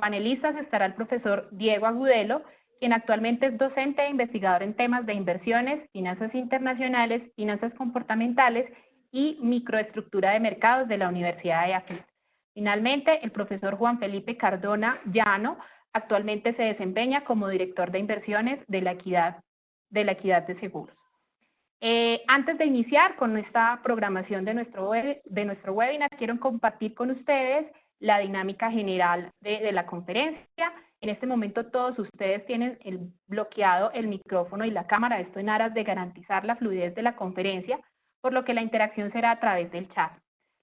panelistas estará el profesor Diego Agudelo, quien actualmente es docente e investigador en temas de inversiones, finanzas internacionales, finanzas comportamentales y microestructura de mercados de la Universidad de AFIT. Finalmente, el profesor Juan Felipe Cardona Llano actualmente se desempeña como director de inversiones de la Equidad de Seguros. Antes de iniciar con esta programación de nuestro webinar, quiero compartir con ustedes la dinámica general de la conferencia. En este momento todos ustedes tienen bloqueado el micrófono y la cámara, esto en aras de garantizar la fluidez de la conferencia, por lo que la interacción será a través del chat.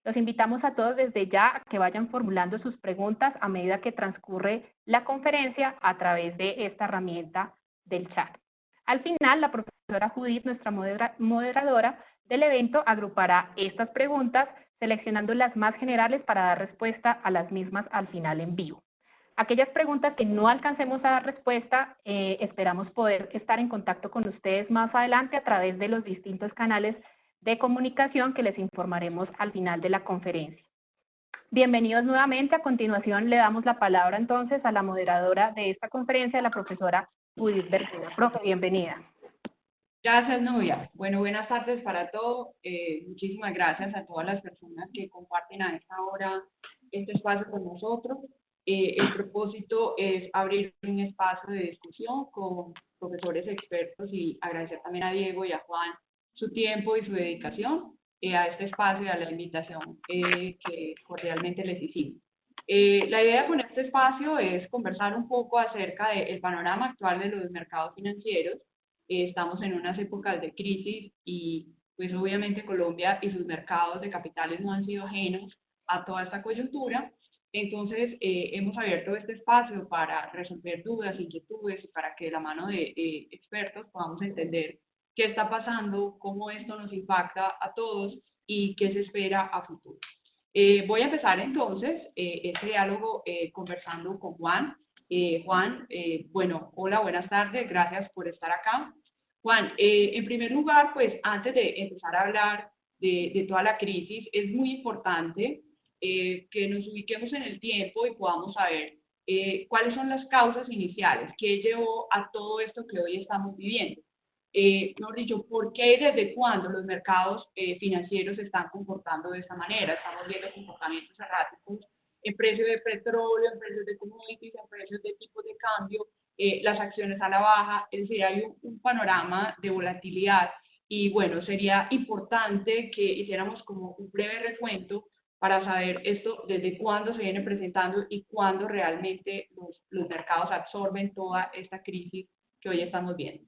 Los invitamos a todos desde ya a que vayan formulando sus preguntas a medida que transcurre la conferencia a través de esta herramienta del chat. Al final, la profesora Judith, nuestra moderadora del evento, agrupará estas preguntas, seleccionando las más generales para dar respuesta a las mismas al final en vivo. Aquellas preguntas que no alcancemos a dar respuesta, esperamos poder estar en contacto con ustedes más adelante a través de los distintos canales de comunicación que les informaremos al final de la conferencia. Bienvenidos nuevamente. A continuación le damos la palabra entonces a la moderadora de esta conferencia, la profesora Judith Bertina. Profe, bienvenida. Gracias, Nubia. Bueno, buenas tardes para todos. Muchísimas gracias a todas las personas que comparten a esta hora este espacio con nosotros. El propósito es abrir un espacio de discusión con profesores expertos y agradecer también a Diego y a Juan su tiempo y su dedicación a este espacio y a la invitación que cordialmente les hicimos. La idea con este espacio es conversar un poco acerca del panorama actual de los mercados financieros. Estamos en unas épocas de crisis y pues obviamente Colombia y sus mercados de capitales no han sido ajenos a toda esta coyuntura. Entonces hemos abierto este espacio para resolver dudas, inquietudes y para que de la mano de expertos podamos entender qué está pasando, cómo esto nos impacta a todos y qué se espera a futuro. Voy a empezar entonces este diálogo conversando con Juan. Juan, bueno, hola, buenas tardes, gracias por estar acá. Juan, en primer lugar, pues antes de empezar a hablar de toda la crisis, es muy importante que nos ubiquemos en el tiempo y podamos saber cuáles son las causas iniciales que llevó a todo esto que hoy estamos viviendo. Mejor dicho, ¿por qué y desde cuándo los mercados financieros se están comportando de esta manera? Estamos viendo comportamientos erráticos en precios de petróleo, en precios de commodities, en precios de tipos de cambio, las acciones a la baja, es decir, hay un panorama de volatilidad y bueno, sería importante que hiciéramos como un breve recuento para saber esto desde cuándo se viene presentando y cuándo realmente los mercados absorben toda esta crisis que hoy estamos viendo.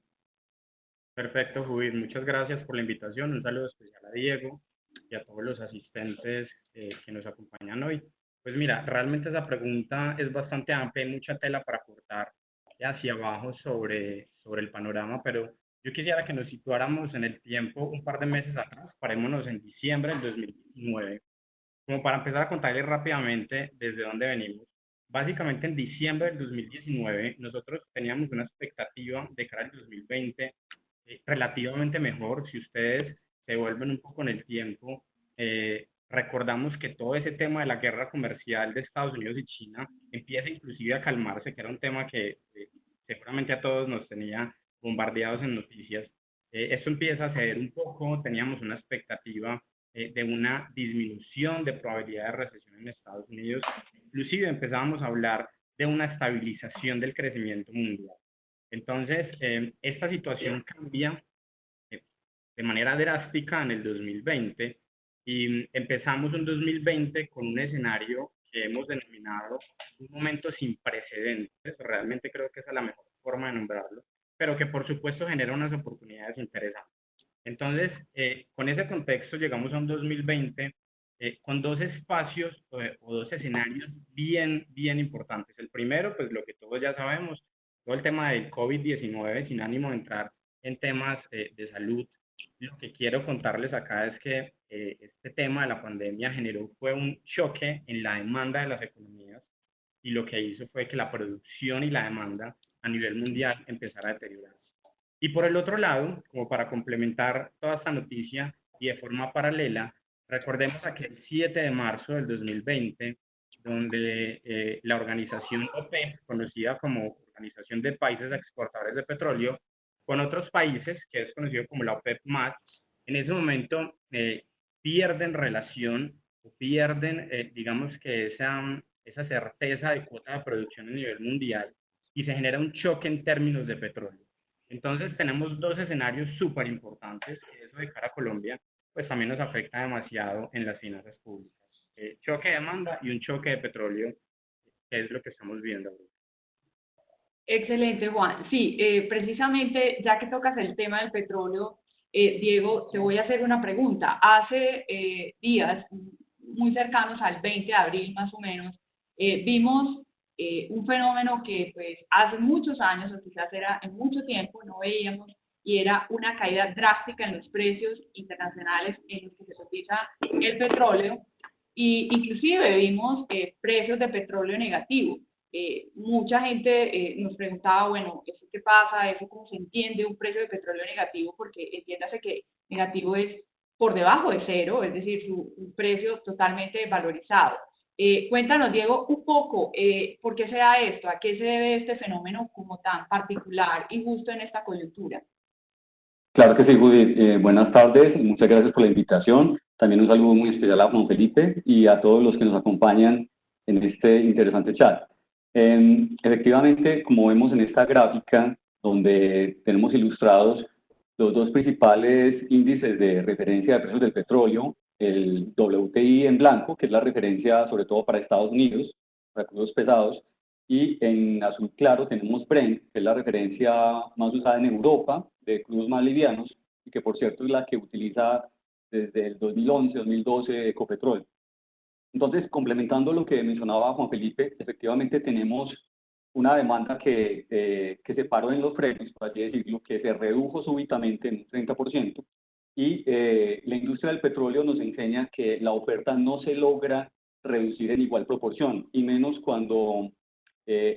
Perfecto, Judith. Muchas gracias por la invitación. Un saludo especial a Diego y a todos los asistentes que nos acompañan hoy. Pues mira, realmente esa pregunta es bastante amplia, hay mucha tela para cortar hacia abajo sobre el panorama, pero yo quisiera que nos situáramos en el tiempo un par de meses atrás, parémonos en diciembre del 2019, como para empezar a contarles rápidamente desde dónde venimos. Básicamente en diciembre del 2019 nosotros teníamos una expectativa de cara al 2020 relativamente mejor. Si ustedes se vuelven un poco en el tiempo, recordamos que todo ese tema de la guerra comercial de Estados Unidos y China empieza inclusive a calmarse, que era un tema que seguramente a todos nos tenía bombardeados en noticias. Esto empieza a ceder un poco, teníamos una expectativa de una disminución de probabilidad de recesión en Estados Unidos, inclusive empezábamos a hablar de una estabilización del crecimiento mundial. Entonces, esta situación cambia de manera drástica en el 2020 y empezamos un 2020 con un escenario que hemos denominado un momento sin precedentes. Realmente creo que esa es la mejor forma de nombrarlo, pero que por supuesto genera unas oportunidades interesantes. Entonces, con ese contexto llegamos a un 2020 con dos espacios o dos escenarios bien importantes. El primero, pues lo que todos ya sabemos, todo el tema del COVID-19, sin ánimo de entrar en temas de salud. Lo que quiero contarles acá es que este tema de la pandemia fue un choque en la demanda de las economías y lo que hizo fue que la producción y la demanda a nivel mundial empezara a deteriorarse. Y por el otro lado, como para complementar toda esta noticia y de forma paralela, recordemos que el 7 de marzo del 2020 donde la organización OPEP, conocida como Organización de Países Exportadores de Petróleo, con otros países, que es conocido como la OPEP+, en ese momento pierden relación o pierden, digamos que esa certeza de cuota de producción a nivel mundial y se genera un choque en términos de petróleo. Entonces tenemos dos escenarios súper importantes, que eso de cara a Colombia, pues también nos afecta demasiado en las finanzas públicas. Choque de demanda y un choque de petróleo, que es lo que estamos viendo ahora. Excelente, Juan. Sí, precisamente ya que tocas el tema del petróleo, Diego, te voy a hacer una pregunta. Hace días, muy cercanos al 20 de abril más o menos, vimos un fenómeno que pues hace muchos años, o quizás era en mucho tiempo, no veíamos, y era una caída drástica en los precios internacionales en los que se cotiza el petróleo, y inclusive vimos precios de petróleo negativos. Mucha gente nos preguntaba, bueno, ¿eso qué pasa? ¿Eso cómo se entiende un precio de petróleo negativo? Porque entiéndase que negativo es por debajo de cero, es decir, un precio totalmente valorizado. Cuéntanos, Diego, un poco, ¿por qué se da esto? ¿A qué se debe este fenómeno como tan particular y justo en esta coyuntura? Claro que sí, Judith. Buenas tardes y muchas gracias por la invitación. También un saludo muy especial a Juan Felipe y a todos los que nos acompañan en este interesante chat. Efectivamente, como vemos en esta gráfica, donde tenemos ilustrados los dos principales índices de referencia de precios del petróleo, el WTI en blanco, que es la referencia sobre todo para Estados Unidos, para crudos pesados, y en azul claro tenemos Brent, que es la referencia más usada en Europa de crudos más livianos, y que por cierto es la que utiliza desde el 2011-2012 Ecopetrol. Entonces, complementando lo que mencionaba Juan Felipe, efectivamente tenemos una demanda que se paró en los frenos, por así decirlo, que se redujo súbitamente en un 30%, y la industria del petróleo nos enseña que la oferta no se logra reducir en igual proporción, y menos cuando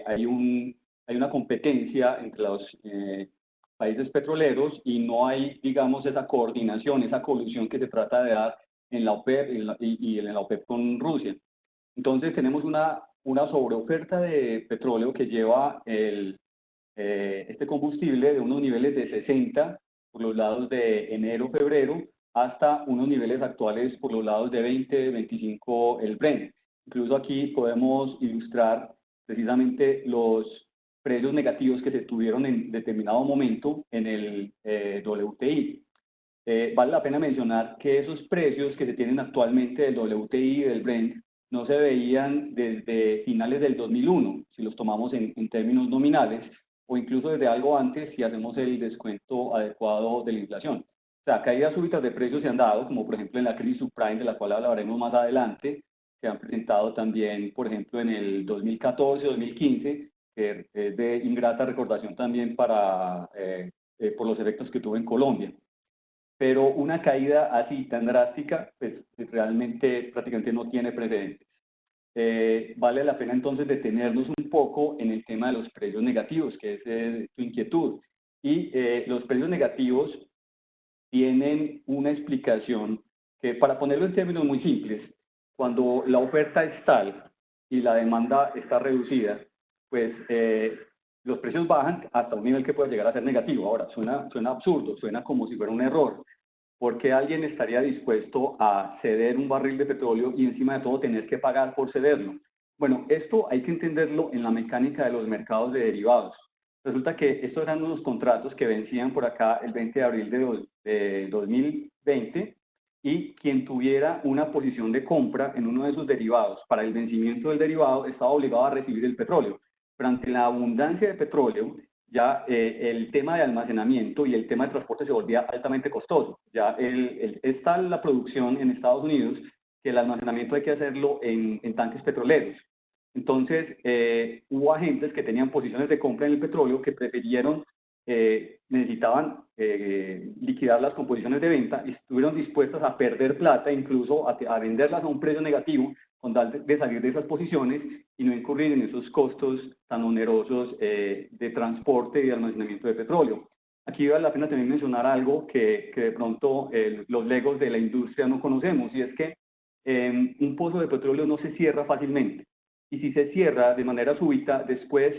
hay una competencia entre los países petroleros y no hay, digamos, esa coordinación, esa colusión que se trata de dar en la OPEP y en la OPEP con Rusia. Entonces tenemos una sobreoferta de petróleo que lleva este combustible de unos niveles de 60 por los lados de enero, febrero, hasta unos niveles actuales por los lados de 20, 25 el Brent. Incluso aquí podemos ilustrar precisamente los precios negativos que se tuvieron en determinado momento en el WTI. Vale la pena mencionar que esos precios que se tienen actualmente del WTI y del Brent no se veían desde finales del 2001, si los tomamos en términos nominales, o incluso desde algo antes si hacemos el descuento adecuado de la inflación. O sea, caídas súbitas de precios se han dado, como por ejemplo en la crisis subprime, de la cual hablaremos más adelante, se han presentado también, por ejemplo, en el 2014-2015, que es de ingrata recordación también para, por los efectos que tuvo en Colombia. Pero una caída así tan drástica, pues realmente prácticamente no tiene precedentes. Vale la pena entonces detenernos un poco en el tema de los precios negativos, que es tu inquietud. Y los precios negativos tienen una explicación que, para ponerlo en términos muy simples, cuando la oferta es tal y la demanda está reducida, pues los precios bajan hasta un nivel que puede llegar a ser negativo. Ahora, suena absurdo, suena como si fuera un error. ¿Por qué alguien estaría dispuesto a ceder un barril de petróleo y encima de todo tener que pagar por cederlo? Bueno, esto hay que entenderlo en la mecánica de los mercados de derivados. Resulta que estos eran unos contratos que vencían por acá el 20 de abril de 2020, y quien tuviera una posición de compra en uno de esos derivados para el vencimiento del derivado estaba obligado a recibir el petróleo. Pero ante la abundancia de petróleo, ya el tema de almacenamiento y el tema de transporte se volvía altamente costoso. Ya está la producción en Estados Unidos, que el almacenamiento hay que hacerlo en tanques petroleros. Entonces, hubo agentes que tenían posiciones de compra en el petróleo que prefirieron, necesitaban liquidar las composiciones de venta y estuvieron dispuestas a perder plata, incluso a venderlas a un precio negativo, con tal de salir de esas posiciones y no incurrir en esos costos tan onerosos de transporte y de almacenamiento de petróleo. Aquí vale la pena también mencionar algo que de pronto los legos de la industria no conocemos, y es que un pozo de petróleo no se cierra fácilmente. y si se cierra de manera súbita, después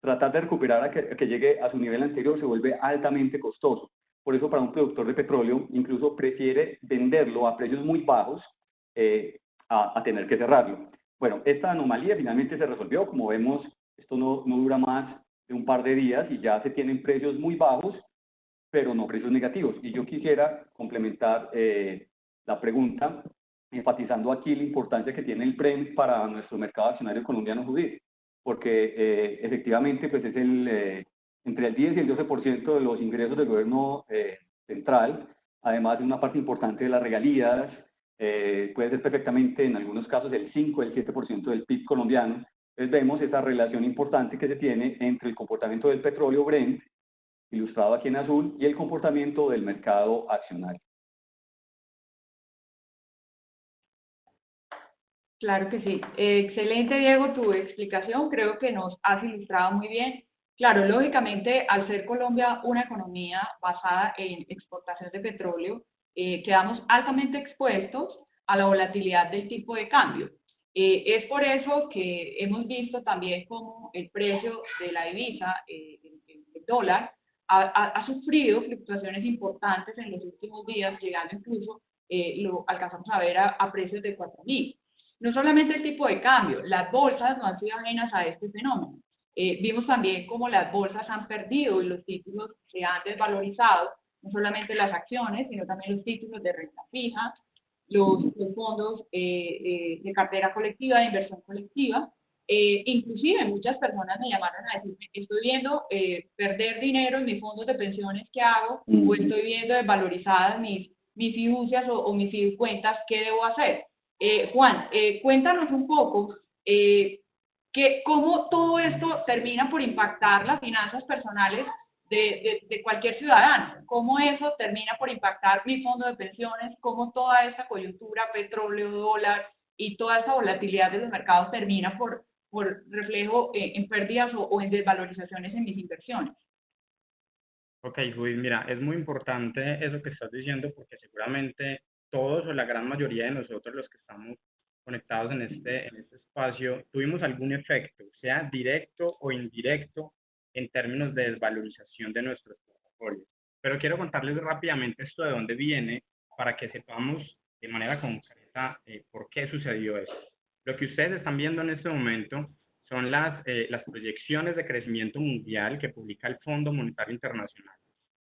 tratar de recuperar a que llegue a su nivel anterior se vuelve altamente costoso. Por eso para un productor de petróleo incluso prefiere venderlo a precios muy bajos a tener que cerrarlo. Bueno, esta anomalía finalmente se resolvió. Como vemos, esto no dura más de un par de días y ya se tienen precios muy bajos, pero no precios negativos. Y yo quisiera complementar la pregunta, enfatizando aquí la importancia que tiene el PREM para nuestro mercado accionario colombiano, Judith, porque efectivamente pues es entre el 10 y el 12% de los ingresos del gobierno central, además de una parte importante de las regalías, puede ser perfectamente en algunos casos el 5 o el 7% del PIB colombiano. Entonces vemos esa relación importante que se tiene entre el comportamiento del petróleo Brent, ilustrado aquí en azul, y el comportamiento del mercado accionario. Claro que sí. Excelente, Diego, tu explicación. Creo que nos has ilustrado muy bien. Claro, lógicamente, al ser Colombia una economía basada en exportación de petróleo, quedamos altamente expuestos a la volatilidad del tipo de cambio. Es por eso que hemos visto también cómo el precio de la divisa, el dólar, ha sufrido fluctuaciones importantes en los últimos días, llegando incluso, lo alcanzamos a ver a precios de 4.000. No solamente el tipo de cambio, las bolsas no han sido ajenas a este fenómeno. Vimos también cómo las bolsas han perdido y los títulos se han desvalorizado, no solamente las acciones, sino también los títulos de renta fija, los fondos de cartera colectiva, de inversión colectiva. Inclusive muchas personas me llamaron a decir, estoy viendo perder dinero en mis fondos de pensiones, ¿qué hago? O estoy viendo desvalorizadas mis fiducias o mis fiducuentas, ¿qué debo hacer? Juan, cuéntanos un poco cómo todo esto termina por impactar las finanzas personales de cualquier ciudadano, cómo eso termina por impactar mi fondo de pensiones, cómo toda esta coyuntura, petróleo, dólar y toda esa volatilidad de los mercados termina por reflejo en pérdidas o en desvalorizaciones en mis inversiones. Ok, Judith, mira, es muy importante eso que estás diciendo porque seguramente todos o la gran mayoría de nosotros los que estamos conectados en este espacio tuvimos algún efecto, sea directo o indirecto, en términos de desvalorización de nuestros portafolios. Pero quiero contarles rápidamente esto de dónde viene para que sepamos de manera concreta por qué sucedió eso. Lo que ustedes están viendo en este momento son las proyecciones de crecimiento mundial que publica el Fondo Monetario Internacional.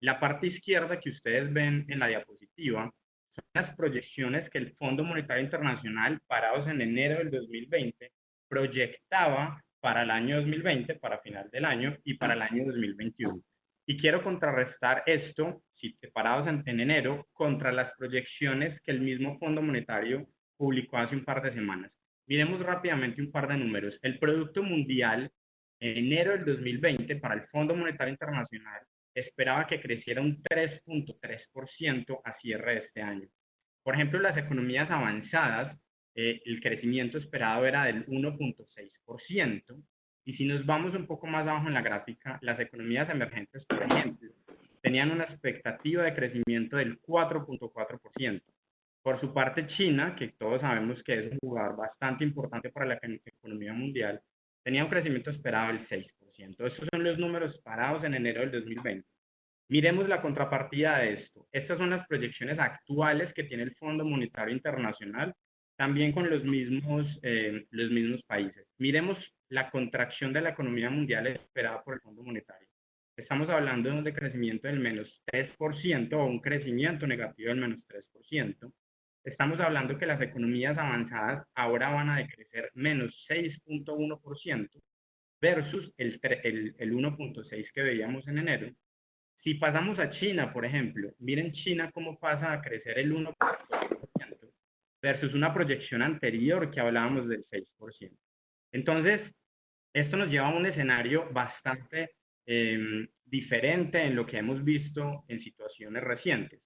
La parte izquierda que ustedes ven en la diapositiva son las proyecciones que el Fondo Monetario Internacional, parados en enero del 2020, proyectaba para el año 2020, para final del año, y para el año 2021. Y quiero contrarrestar esto, si parados en enero, contra las proyecciones que el mismo Fondo Monetario publicó hace un par de semanas. Miremos rápidamente un par de números. El Producto Mundial en enero del 2020 para el Fondo Monetario Internacional esperaba que creciera un 3.3% a cierre de este año. Por ejemplo, las economías avanzadas, el crecimiento esperado era del 1.6%, y si nos vamos un poco más abajo en la gráfica, las economías emergentes, por ejemplo, tenían una expectativa de crecimiento del 4.4%. Por su parte, China, que todos sabemos que es un jugador bastante importante para la economía mundial, tenía un crecimiento esperado del 6%. Estos son los números parados en enero del 2020. Miremos la contrapartida de esto. Estas son las proyecciones actuales que tiene el Fondo Monetario Internacional, también con los mismos países. Miremos la contracción de la economía mundial esperada por el Fondo Monetario. Estamos hablando de un decrecimiento del menos 3% o un crecimiento negativo del menos 3%. Estamos hablando que las economías avanzadas ahora van a decrecer menos 6.1% versus el 1.6% que veíamos en enero. Si pasamos a China, por ejemplo, miren China cómo pasa a crecer el 1% versus una proyección anterior que hablábamos del 6%. Entonces, esto nos lleva a un escenario bastante diferente en lo que hemos visto en situaciones recientes.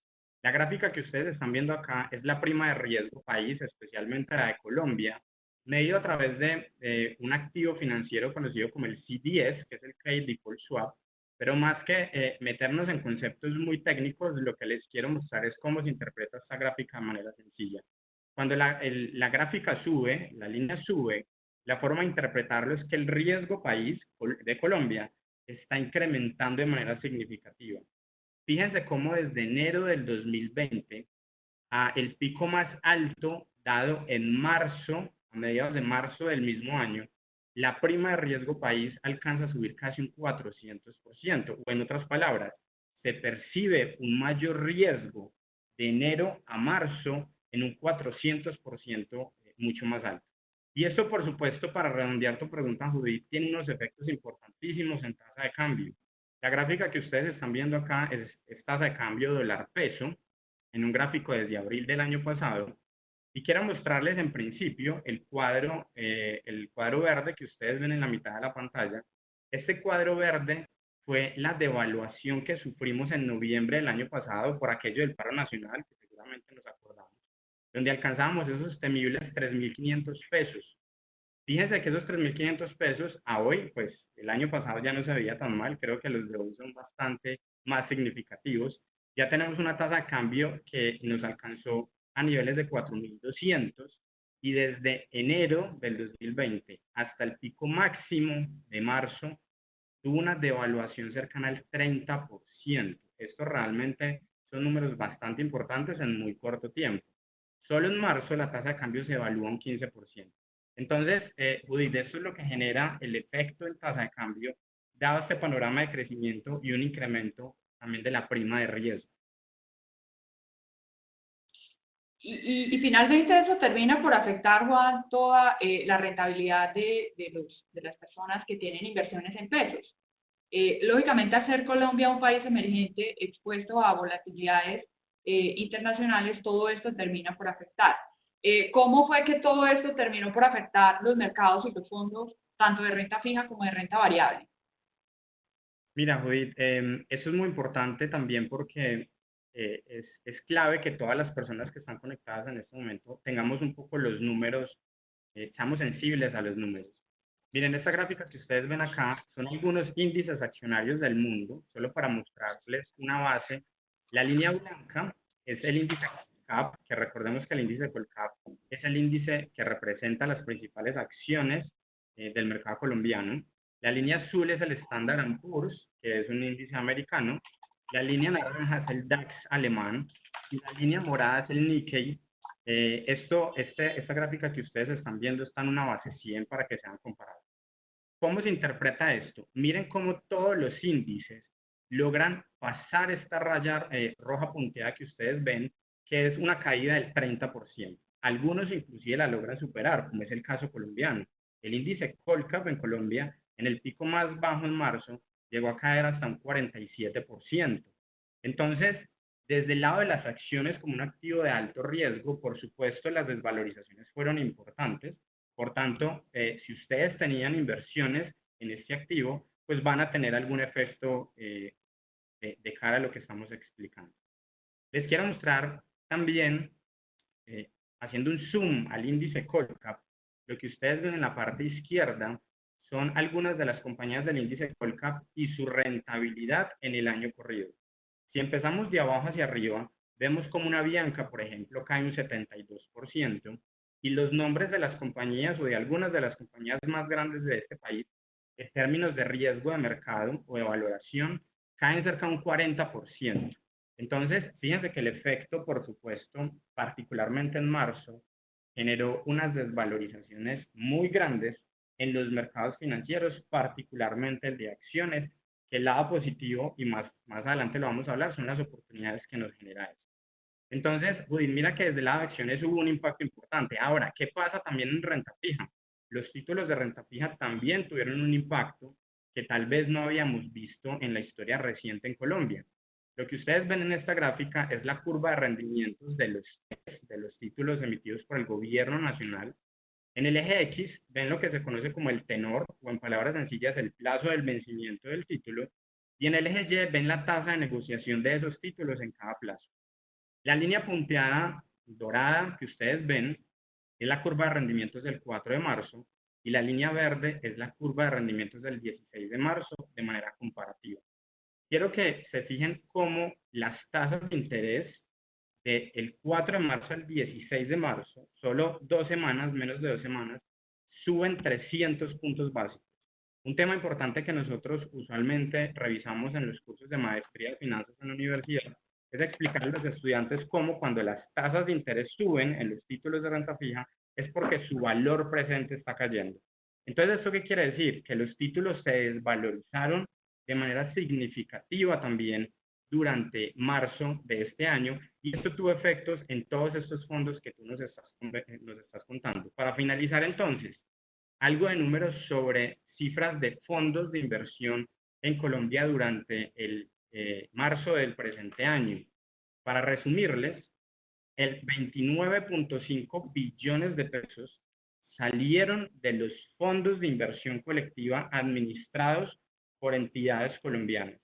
La gráfica que ustedes están viendo acá es la prima de riesgo país, especialmente la de Colombia, medido a través de un activo financiero conocido como el CDS, que es el Credit Default Swap. Pero más que meternos en conceptos muy técnicos, lo que les quiero mostrar es cómo se interpreta esta gráfica de manera sencilla. Cuando la gráfica sube, la línea sube, La forma de interpretarlo es que el riesgo país de Colombia está incrementando de manera significativa. Fíjense cómo desde enero del 2020 a el pico más alto dado en marzo, a mediados de marzo del mismo año, la prima de riesgo país alcanza a subir casi un 400%, o en otras palabras, se percibe un mayor riesgo de enero a marzo en un 400% mucho más alto. Y esto, por supuesto, para redondear tu pregunta, Judith, tiene unos efectos importantísimos en tasa de cambio. La gráfica que ustedes están viendo acá es tasa de cambio dólar-peso, en un gráfico desde abril del año pasado, y quiero mostrarles en principio el cuadro verde que ustedes ven en la mitad de la pantalla. Este cuadro verde fue la devaluación que sufrimos en noviembre del año pasado por aquello del paro nacional, que seguramente nos acordamos, donde alcanzábamos esos temibles 3.500 pesos. Fíjense que esos 3.500 pesos a hoy, pues el año pasado ya no se veía tan mal, creo que los de hoy son bastante más significativos. Ya tenemos una tasa de cambio que nos alcanzó a niveles de 4.200 y desde enero del 2020 hasta el pico máximo de marzo tuvo una devaluación cercana al 30%. Esto realmente son números bastante importantes en muy corto tiempo. Solo en marzo la tasa de cambio se evalúa un 15%. Entonces, Judith, esto es lo que genera el efecto en tasa de cambio, dado este panorama de crecimiento y un incremento también de la prima de riesgo. Y finalmente eso termina por afectar, Juan, toda la rentabilidad de las personas que tienen inversiones en pesos. Lógicamente, hacer Colombia un país emergente expuesto a volatilidades internacionales, todo esto termina por afectar. ¿Cómo fue que todo esto terminó por afectar los mercados y los fondos, tanto de renta fija como de renta variable? Mira, Judith, eso es muy importante también porque es clave que todas las personas que están conectadas en este momento tengamos un poco los números, seamos sensibles a los números. Miren, esta gráfica que ustedes ven acá son algunos índices accionarios del mundo, solo para mostrarles una base. La línea blanca es el índice Colcap, que recordemos que el índice Colcap es el índice que representa las principales acciones del mercado colombiano. La línea azul es el Standard & Poor's, que es un índice americano. La línea naranja es el DAX alemán y la línea morada es el Nikkei. Esta gráfica que ustedes están viendo está en una base 100 para que sean comparados. ¿Cómo se interpreta esto? Miren cómo todos los índices logran pasar esta raya roja punteada que ustedes ven, que es una caída del 30%. Algunos inclusive la logran superar, como es el caso colombiano. El índice Colcap en Colombia, en el pico más bajo en marzo, llegó a caer hasta un 47%. Entonces, desde el lado de las acciones como un activo de alto riesgo, por supuesto, las desvalorizaciones fueron importantes. Por tanto, si ustedes tenían inversiones en este activo, pues van a tener algún efecto de cara a lo que estamos explicando. Les quiero mostrar también, haciendo un zoom al índice Colcap, lo que ustedes ven en la parte izquierda son algunas de las compañías del índice Colcap y su rentabilidad en el año corrido. Si empezamos de abajo hacia arriba, vemos como una Bianca, por ejemplo, cae un 72%, y los nombres de las compañías o de algunas de las compañías más grandes de este país, en términos de riesgo de mercado o de valoración, caen cerca de un 40%. Entonces, fíjense que el efecto, por supuesto, particularmente en marzo, generó unas desvalorizaciones muy grandes en los mercados financieros, particularmente el de acciones, que el lado positivo, y más adelante lo vamos a hablar, son las oportunidades que nos genera eso. Entonces, Judith, mira que desde el lado de acciones hubo un impacto importante. Ahora, ¿qué pasa también en renta fija? Los títulos de renta fija también tuvieron un impacto que tal vez no habíamos visto en la historia reciente en Colombia. Lo que ustedes ven en esta gráfica es la curva de rendimientos de los títulos emitidos por el gobierno nacional. En el eje X ven lo que se conoce como el tenor, o en palabras sencillas, el plazo del vencimiento del título, y en el eje Y ven la tasa de negociación de esos títulos en cada plazo. La línea punteada dorada que ustedes ven es la curva de rendimientos del 4 de marzo y la línea verde es la curva de rendimientos del 16 de marzo de manera comparativa. Quiero que se fijen cómo las tasas de interés del 4 de marzo al 16 de marzo, solo 2 semanas, menos de 2 semanas, suben 300 puntos básicos. Un tema importante que nosotros usualmente revisamos en los cursos de maestría de finanzas en la universidad es explicar a los estudiantes cómo cuando las tasas de interés suben en los títulos de renta fija es porque su valor presente está cayendo. Entonces, ¿esto qué quiere decir? Que los títulos se desvalorizaron de manera significativa también durante marzo de este año, y esto tuvo efectos en todos estos fondos que tú nos estás contando. Para finalizar entonces, algo de números sobre cifras de fondos de inversión en Colombia durante el marzo del presente año. Para resumirles, el 29.5 billones de pesos salieron de los fondos de inversión colectiva administrados por entidades colombianas.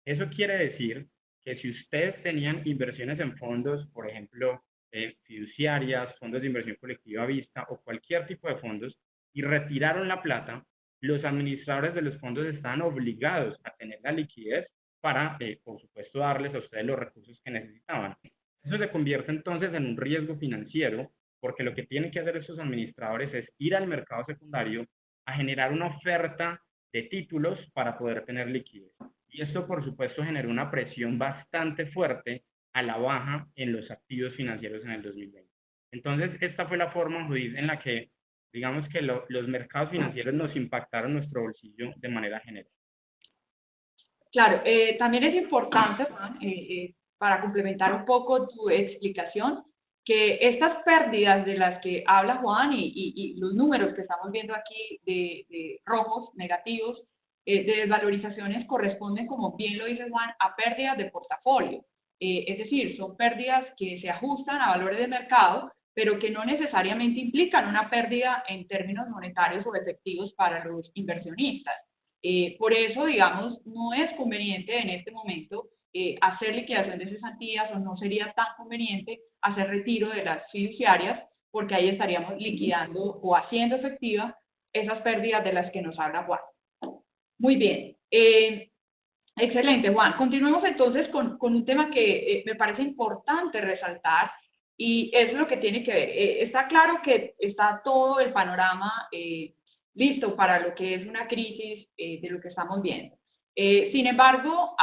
Eso quiere decir que si ustedes tenían inversiones en fondos, por ejemplo, fiduciarias, fondos de inversión colectiva vista o cualquier tipo de fondos, y retiraron la plata, los administradores de los fondos estaban obligados a tener la liquidez para, por supuesto, darles a ustedes los recursos que necesitaban. Eso se convierte entonces en un riesgo financiero, porque lo que tienen que hacer estos administradores es ir al mercado secundario a generar una oferta de títulos para poder tener liquidez. Y esto, por supuesto, generó una presión bastante fuerte a la baja en los activos financieros en el 2020. Entonces, esta fue la forma, Judith, en la que, digamos que los mercados financieros nos impactaron nuestro bolsillo de manera general. Claro, también es importante, Juan, para complementar un poco tu explicación, que estas pérdidas de las que habla Juan y los números que estamos viendo aquí de rojos, negativos, de desvalorizaciones corresponden, como bien lo dice Juan, a pérdidas de portafolio. Es decir, son pérdidas que se ajustan a valores de mercado, pero que no necesariamente implican una pérdida en términos monetarios o efectivos para los inversionistas. Por eso, digamos, no es conveniente en este momento hacer liquidación de cesantías, o no sería tan conveniente hacer retiro de las fiduciarias, porque ahí estaríamos liquidando o haciendo efectiva esas pérdidas de las que nos habla Juan. Muy bien. Excelente, Juan. Continuemos entonces con un tema que me parece importante resaltar, y es lo que tiene que ver. Está claro que está todo el panorama listo para lo que es una crisis de lo que estamos viendo. Sin embargo,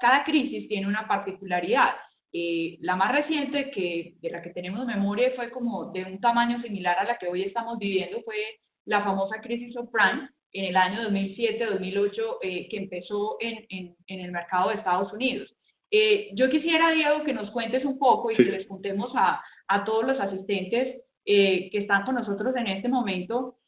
cada crisis tiene una particularidad. La más reciente, de la que tenemos memoria, fue como de un tamaño similar a la que hoy estamos viviendo, fue la famosa crisis subprime en el año 2007-2008, que empezó en el mercado de Estados Unidos. Yo quisiera, Diego, que nos cuentes un poco y que les contemos a todos los asistentes que están con nosotros en este momento,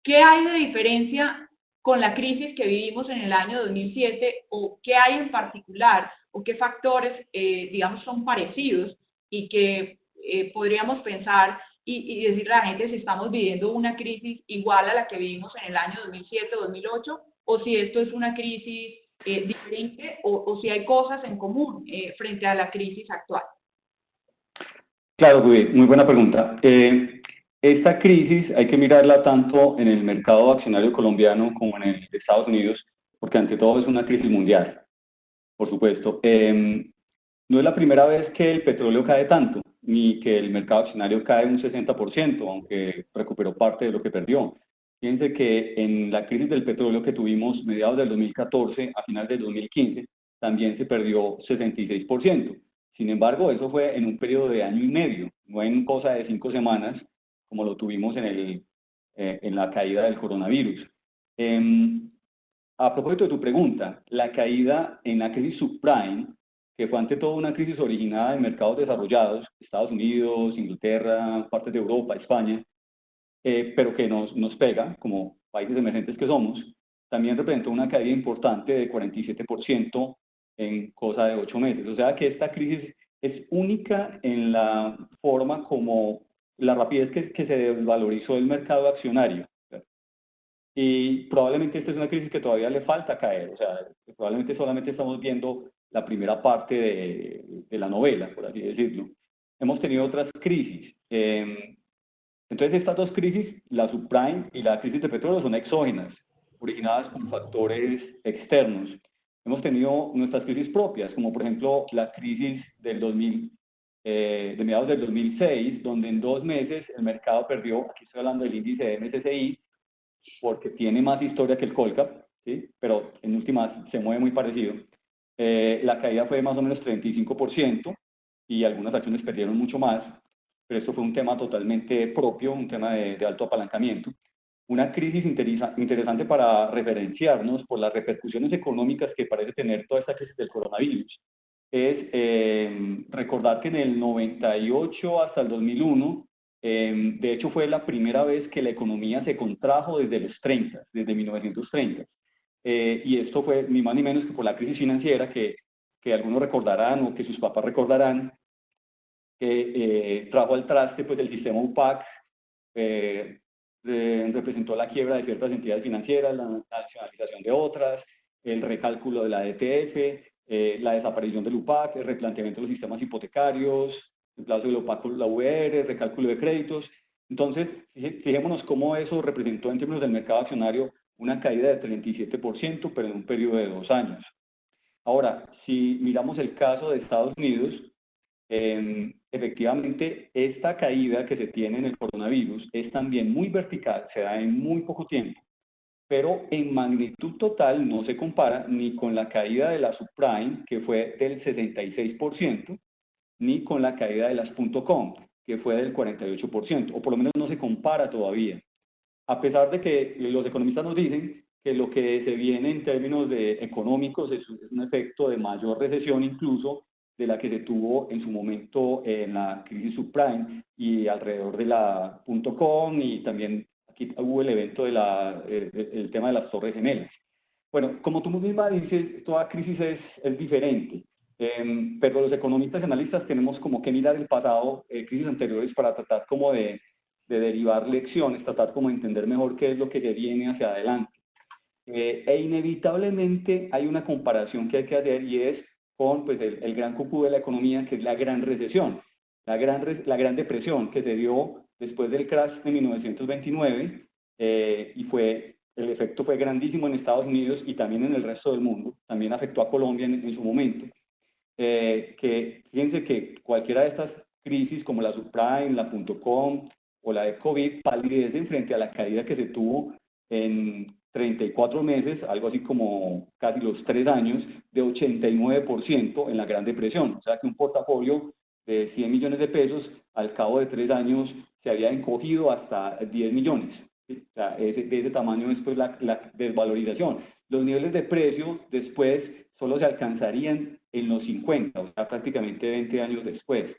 ¿qué hay de diferencia con la crisis que vivimos en el año 2007, o qué hay en particular, o qué factores, digamos, son parecidos y que podríamos pensar y decirle a la gente si estamos viviendo una crisis igual a la que vivimos en el año 2007-2008, o si esto es una crisis diferente, o si hay cosas en común frente a la crisis actual? Claro, muy buena pregunta. Esta crisis hay que mirarla tanto en el mercado accionario colombiano como en el de Estados Unidos, porque ante todo es una crisis mundial, por supuesto. No es la primera vez que el petróleo cae tanto, ni que el mercado accionario cae un 60%, aunque recuperó parte de lo que perdió. Fíjense que en la crisis del petróleo que tuvimos mediados del 2014 a final del 2015, también se perdió 66%. Sin embargo, eso fue en un periodo de año y medio, no en cosa de 5 semanas, como lo tuvimos en la caída del coronavirus. A propósito de tu pregunta, la caída en la crisis subprime, que fue ante todo una crisis originada en mercados desarrollados, Estados Unidos, Inglaterra, partes de Europa, España, pero que nos pega como países emergentes que somos, también representó una caída importante de 47% en cosa de 8 meses. O sea que esta crisis es única en la forma como la rapidez que se desvalorizó el mercado accionario. Y probablemente esta es una crisis que todavía le falta caer, o sea, probablemente solamente estamos viendo la primera parte de la novela, por así decirlo. Hemos tenido otras crisis. Entonces estas dos crisis, la subprime y la crisis de petróleo, son exógenas, originadas por factores externos. Hemos tenido nuestras crisis propias, como por ejemplo la crisis del 2000, de mediados del 2006, donde en 2 meses el mercado perdió, aquí estoy hablando del índice de MSCI, porque tiene más historia que el Colcap, ¿sí? Pero en últimas se mueve muy parecido. La caída fue de más o menos 35% y algunas acciones perdieron mucho más, pero esto fue un tema totalmente propio, un tema de alto apalancamiento. Una crisis interesante para referenciarnos por las repercusiones económicas que parece tener toda esta crisis del coronavirus es recordar que en el 98 hasta el 2001, de hecho fue la primera vez que la economía se contrajo desde los 30, desde 1930. Y esto fue ni más ni menos que por la crisis financiera que algunos recordarán o que sus papás recordarán, que trajo al traste pues, el sistema UPAC, representó la quiebra de ciertas entidades financieras, la nacionalización de otras, el recálculo de la DTF, la desaparición del UPAC, el replanteamiento de los sistemas hipotecarios, el plazo del UPAC con la UR, el recálculo de créditos. Entonces, fijémonos cómo eso representó en términos del mercado accionario una caída de 37%, pero en un periodo de 2 años. Ahora, si miramos el caso de Estados Unidos, efectivamente, esta caída que se tiene en el coronavirus es también muy vertical, se da en muy poco tiempo, pero en magnitud total no se compara ni con la caída de la subprime, que fue del 66%, ni con la caída de las .com, que fue del 48%, o por lo menos no se compara todavía. A pesar de que los economistas nos dicen que lo que se viene en términos económicos es un efecto de mayor recesión incluso de la que se tuvo en su momento en la crisis subprime y alrededor de la .com, y también aquí hubo el evento de el tema de las Torres Gemelas. Bueno, como tú misma dices, toda crisis es diferente, pero los economistas y analistas tenemos como que mirar el pasado, crisis anteriores, para tratar como de derivar lecciones, tratar como de entender mejor qué es lo que se viene hacia adelante. E inevitablemente hay una comparación que hay que hacer, y es con pues, el gran cucú de la economía, que es la gran recesión, la gran depresión que se dio después del crash de 1929, y el efecto fue grandísimo en Estados Unidos y también en el resto del mundo, también afectó a Colombia en su momento. Que fíjense que cualquiera de estas crisis, como la subprime, la .com o la de COVID, palidecen frente a la caída que se tuvo en 34 meses, algo así como casi los 3 años, de 89% en la Gran Depresión. O sea que un portafolio de 100 millones de pesos, al cabo de 3 años, se había encogido hasta 10 millones. ¿Sí? O sea, de ese tamaño es pues, la desvalorización. Los niveles de precio después solo se alcanzarían en los 50, o sea, prácticamente 20 años después.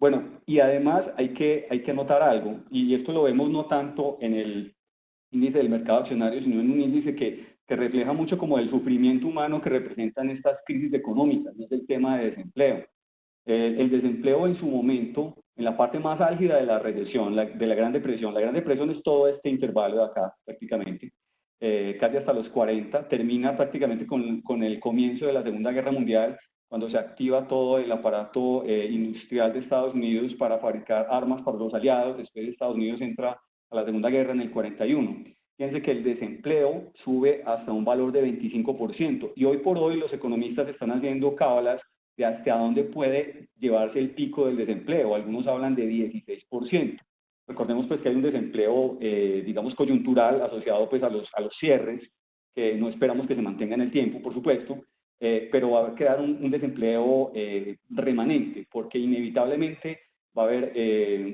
Bueno, y además hay que anotar algo, y esto lo vemos no tanto en el índice del mercado accionario, sino en un índice que refleja mucho como el sufrimiento humano que representan estas crisis económicas, es el tema de desempleo. El desempleo en su momento, en la parte más álgida de la recesión, de la Gran Depresión es todo este intervalo de acá prácticamente, casi hasta los 40, termina prácticamente con el comienzo de la Segunda Guerra Mundial, cuando se activa todo el aparato industrial de Estados Unidos para fabricar armas para los aliados. Después Estados Unidos entra a la Segunda Guerra en el 41. Fíjense que el desempleo sube hasta un valor de 25%, y hoy por hoy los economistas están haciendo cábalas de hasta dónde puede llevarse el pico del desempleo. Algunos hablan de 16%. Recordemos pues que hay un desempleo, digamos, coyuntural asociado pues a los cierres, que no esperamos que se mantenga en el tiempo, por supuesto, pero va a quedar un desempleo remanente, porque inevitablemente va a haber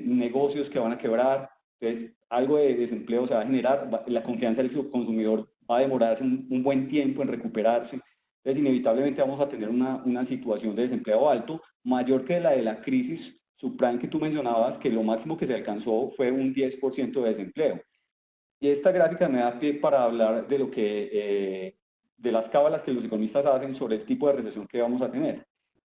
negocios que van a quebrar. Entonces algo de desempleo se va a generar, la confianza del consumidor va a demorarse un buen tiempo en recuperarse. Entonces inevitablemente vamos a tener una situación de desempleo alto, mayor que la de la crisis subprime que tú mencionabas, que lo máximo que se alcanzó fue un 10% de desempleo. Y esta gráfica me da pie para hablar de de las cábalas que los economistas hacen sobre el tipo de recesión que vamos a tener.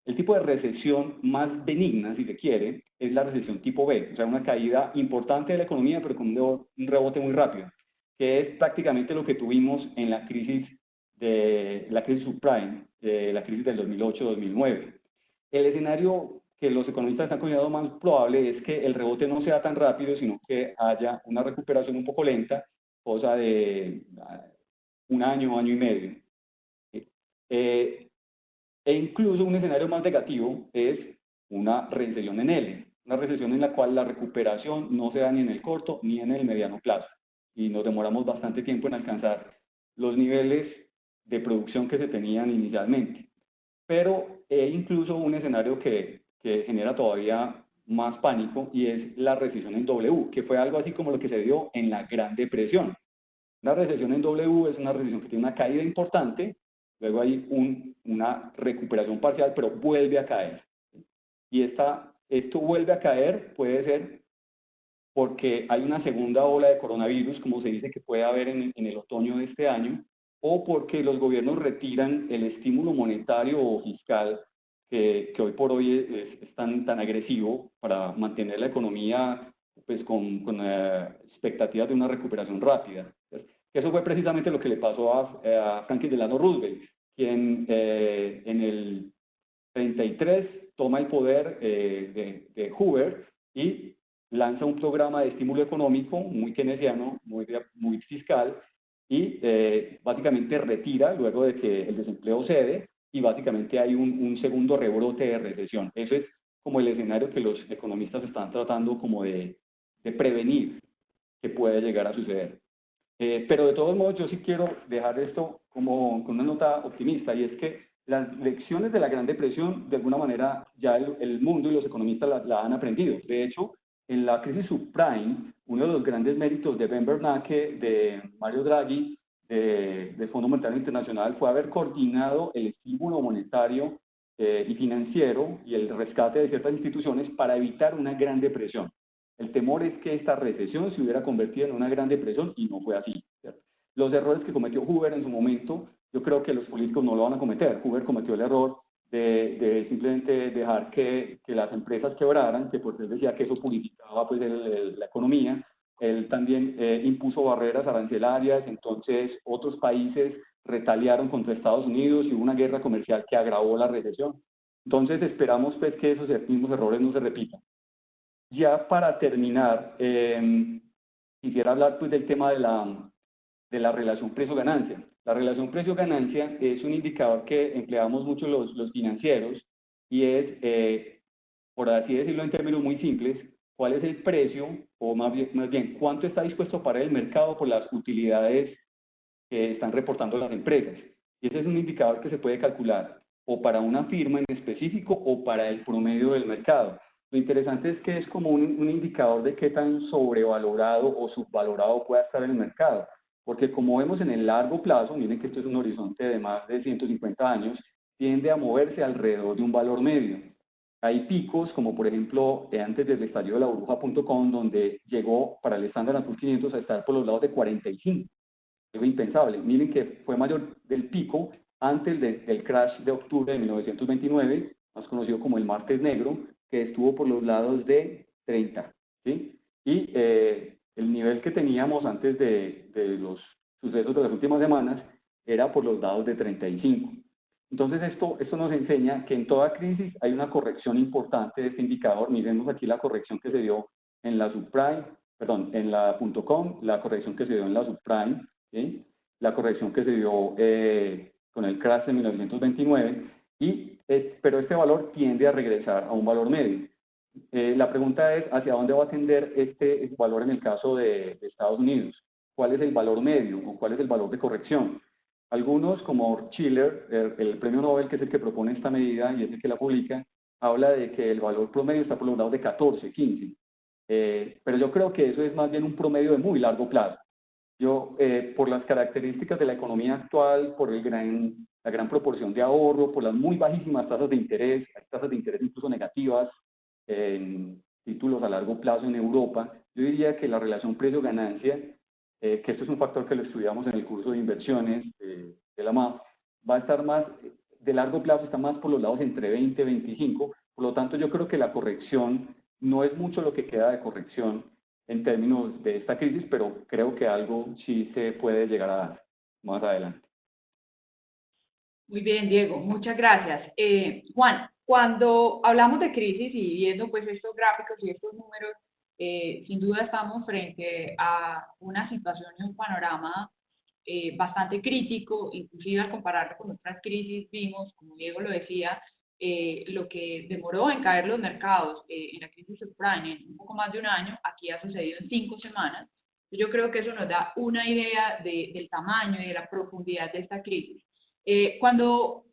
El tipo de recesión más benigna, si se quiere, es la recesión tipo B, o sea, una caída importante de la economía, pero con un rebote muy rápido, que es prácticamente lo que tuvimos en la crisis subprime, la crisis del 2008-2009. El escenario que los economistas están considerando más probable es que el rebote no sea tan rápido, sino que haya una recuperación un poco lenta, cosa de un año, año y medio. E incluso un escenario más negativo es una recesión en L, una recesión en la cual la recuperación no se da ni en el corto ni en el mediano plazo, y nos demoramos bastante tiempo en alcanzar los niveles de producción que se tenían inicialmente. Pero incluso un escenario que genera todavía más pánico, y es la recesión en W, que fue algo así como lo que se dio en la Gran Depresión. Una recesión en W es una recesión que tiene una caída importante, luego hay una recuperación parcial, pero vuelve a caer. Y esto vuelve a caer puede ser porque hay una segunda ola de coronavirus, como se dice que puede haber en el otoño de este año, o porque los gobiernos retiran el estímulo monetario o fiscal que hoy por hoy es tan agresivo para mantener la economía pues, con expectativas de una recuperación rápida. Eso fue precisamente lo que le pasó a Franklin Delano Roosevelt, quien en el 33 toma el poder de Hoover y lanza un programa de estímulo económico muy keynesiano, muy fiscal, y básicamente retira luego de que el desempleo cede, y básicamente hay un segundo rebrote de recesión. Eso es como el escenario que los economistas están tratando como de prevenir que puede llegar a suceder. Pero de todos modos yo sí quiero dejar esto como con una nota optimista, y es que las lecciones de la Gran Depresión, de alguna manera, ya el mundo y los economistas la han aprendido. De hecho, en la crisis subprime, uno de los grandes méritos de Ben Bernanke, de Mario Draghi, del Fondo Monetario Internacional, fue haber coordinado el estímulo monetario y financiero y el rescate de ciertas instituciones para evitar una Gran Depresión. El temor es que esta recesión se hubiera convertido en una Gran Depresión, y no fue así, ¿cierto? Los errores que cometió Hoover en su momento, yo creo que los políticos no lo van a cometer. Hoover cometió el error de simplemente dejar que las empresas quebraran, que porque él decía que eso purificaba pues, la economía. Él también impuso barreras arancelarias, entonces otros países retaliaron contra Estados Unidos y hubo una guerra comercial que agravó la recesión. Entonces esperamos pues, que esos mismos errores no se repitan. Ya para terminar, quisiera hablar pues, del tema de la relación precio-ganancia. La relación precio-ganancia es un indicador que empleamos mucho los financieros, y es, por así decirlo en términos muy simples, cuál es el precio, o más bien cuánto está dispuesto a pagar el mercado por las utilidades que están reportando las empresas. Y ese es un indicador que se puede calcular o para una firma en específico o para el promedio del mercado. Lo interesante es que es como un indicador de qué tan sobrevalorado o subvalorado puede estar el mercado. Porque como vemos en el largo plazo, miren que esto es un horizonte de más de 150 años, tiende a moverse alrededor de un valor medio. Hay picos, como por ejemplo antes del estallido de la burbuja.com, donde llegó para el Standard & Poor's 500 a estar por los lados de 45. Algo impensable. Miren que fue mayor del pico antes del crash de octubre de 1929, más conocido como el martes negro, que estuvo por los lados de 30. ¿Sí? Y el nivel que teníamos antes de los sucesos de las últimas semanas era por los lados de 35. Entonces esto nos enseña que en toda crisis hay una corrección importante de este indicador. Miremos aquí la corrección que se dio en la subprime, perdón, en la .com, la corrección que se dio en la subprime, ¿sí? La corrección que se dio con el crash de 1929, pero este valor tiende a regresar a un valor medio. La pregunta es, ¿hacia dónde va a tender este valor en el caso de Estados Unidos? ¿Cuál es el valor medio o cuál es el valor de corrección? Algunos, como Shiller, el premio Nobel, que es el que propone esta medida y es el que la publica, habla de que el valor promedio está por los lados de 14, 15. Pero yo creo que eso es más bien un promedio de muy largo plazo. Por las características de la economía actual, por la gran proporción de ahorro, por las muy bajísimas tasas de interés, hay tasas de interés incluso negativas en títulos a largo plazo en Europa, yo diría que la relación precio-ganancia, que esto es un factor que lo estudiamos en el curso de inversiones de la MAF, va a estar más, de largo plazo está más por los lados entre 20 y 25, por lo tanto yo creo que la corrección no es mucho lo que queda de corrección en términos de esta crisis, pero creo que algo sí se puede llegar a dar más adelante. Muy bien, Diego, muchas gracias. Juan, cuando hablamos de crisis y viendo pues estos gráficos y estos números, sin duda estamos frente a una situación y un panorama bastante crítico, inclusive al compararlo con otras crisis vimos, como Diego lo decía, lo que demoró en caer los mercados en la crisis subprime en un poco más de un año, aquí ha sucedido en 5 semanas. Yo creo que eso nos da una idea del tamaño y de la profundidad de esta crisis. Cuando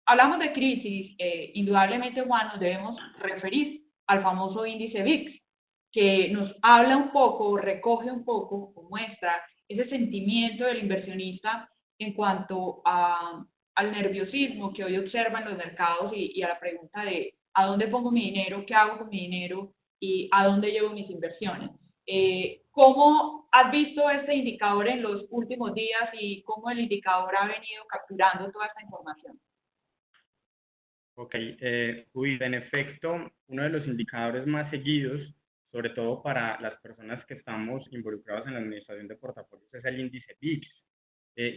hablamos de crisis, indudablemente, Juan, nos debemos referir al famoso índice VIX, que nos habla un poco, recoge un poco, o muestra ese sentimiento del inversionista en cuanto al nerviosismo que hoy observan los mercados y a la pregunta de ¿a dónde pongo mi dinero? ¿Qué hago con mi dinero? ¿Y a dónde llevo mis inversiones? ¿Cómo has visto este indicador en los últimos días y cómo el indicador ha venido capturando toda esta información? Ok, en efecto, uno de los indicadores más seguidos, sobre todo para las personas que estamos involucradas en la administración de portafolios, es el índice VIX.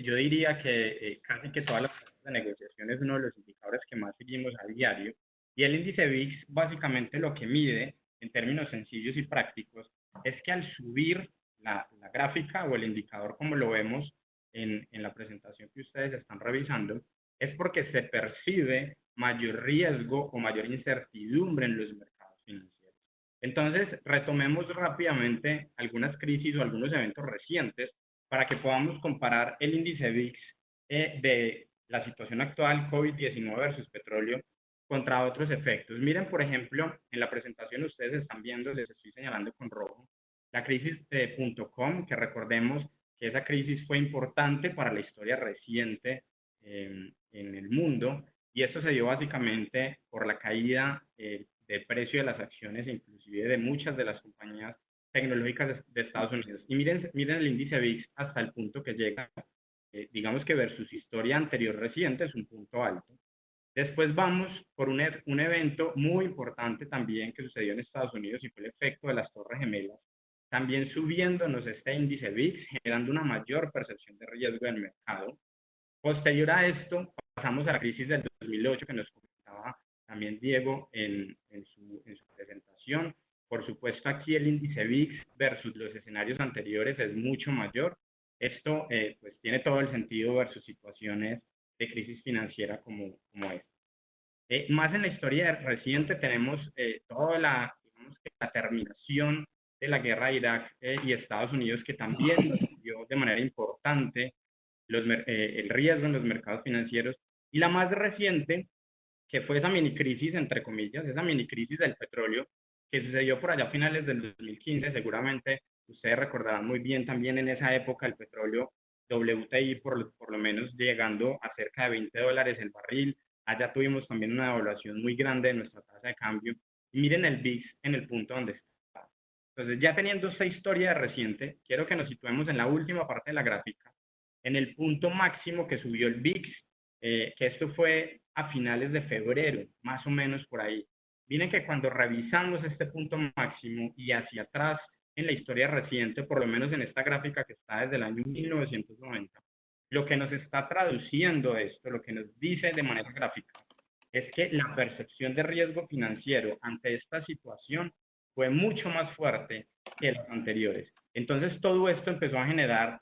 Yo diría que casi que todas las casas de negociación es uno de los indicadores que más seguimos a diario. Y el índice VIX básicamente lo que mide, en términos sencillos y prácticos, es que al subir la gráfica o el indicador como lo vemos en la presentación que ustedes están revisando, es porque se percibe mayor riesgo o mayor incertidumbre en los mercados financieros. Entonces, retomemos rápidamente algunas crisis o algunos eventos recientes para que podamos comparar el índice VIX de la situación actual, COVID-19 versus petróleo, contra otros efectos. Miren, por ejemplo, en la presentación ustedes están viendo, les estoy señalando con rojo, la crisis de .com, que recordemos que esa crisis fue importante para la historia reciente en el mundo, y esto se dio básicamente por la caída del precio de las acciones, inclusive de muchas de las compañías tecnológicas de Estados Unidos. Y miren el índice VIX hasta el punto que llega, digamos que versus historia anterior reciente es un punto alto. Después vamos por un evento muy importante también que sucedió en Estados Unidos y fue el efecto de las Torres Gemelas, también subiéndonos este índice VIX, generando una mayor percepción de riesgo del mercado. Posterior a esto, pasamos a la crisis del 2008 que nos comentaba también Diego en su presentación. Por supuesto, aquí el índice VIX versus los escenarios anteriores es mucho mayor. Esto pues tiene todo el sentido versus situaciones de crisis financiera como esta. Más en la historia reciente tenemos toda la terminación de la guerra de Irak y Estados Unidos, que también nos dio de manera importante el riesgo en los mercados financieros, y la más reciente, que fue esa mini crisis, entre comillas, esa mini crisis del petróleo, que sucedió por allá a finales del 2015, seguramente ustedes recordarán muy bien también en esa época el petróleo WTI por lo menos llegando a cerca de $20 el barril. Allá tuvimos también una devaluación muy grande de nuestra tasa de cambio. Y miren el VIX en el punto donde está. Entonces, ya teniendo esta historia reciente, quiero que nos situemos en la última parte de la gráfica, en el punto máximo que subió el VIX, que esto fue a finales de febrero, más o menos por ahí. Miren que cuando revisamos este punto máximo y hacia atrás en la historia reciente, por lo menos en esta gráfica que está desde el año 1990, lo que nos está traduciendo esto, lo que nos dice de manera gráfica, es que la percepción de riesgo financiero ante esta situación fue mucho más fuerte que las anteriores. Entonces, todo esto empezó a generar,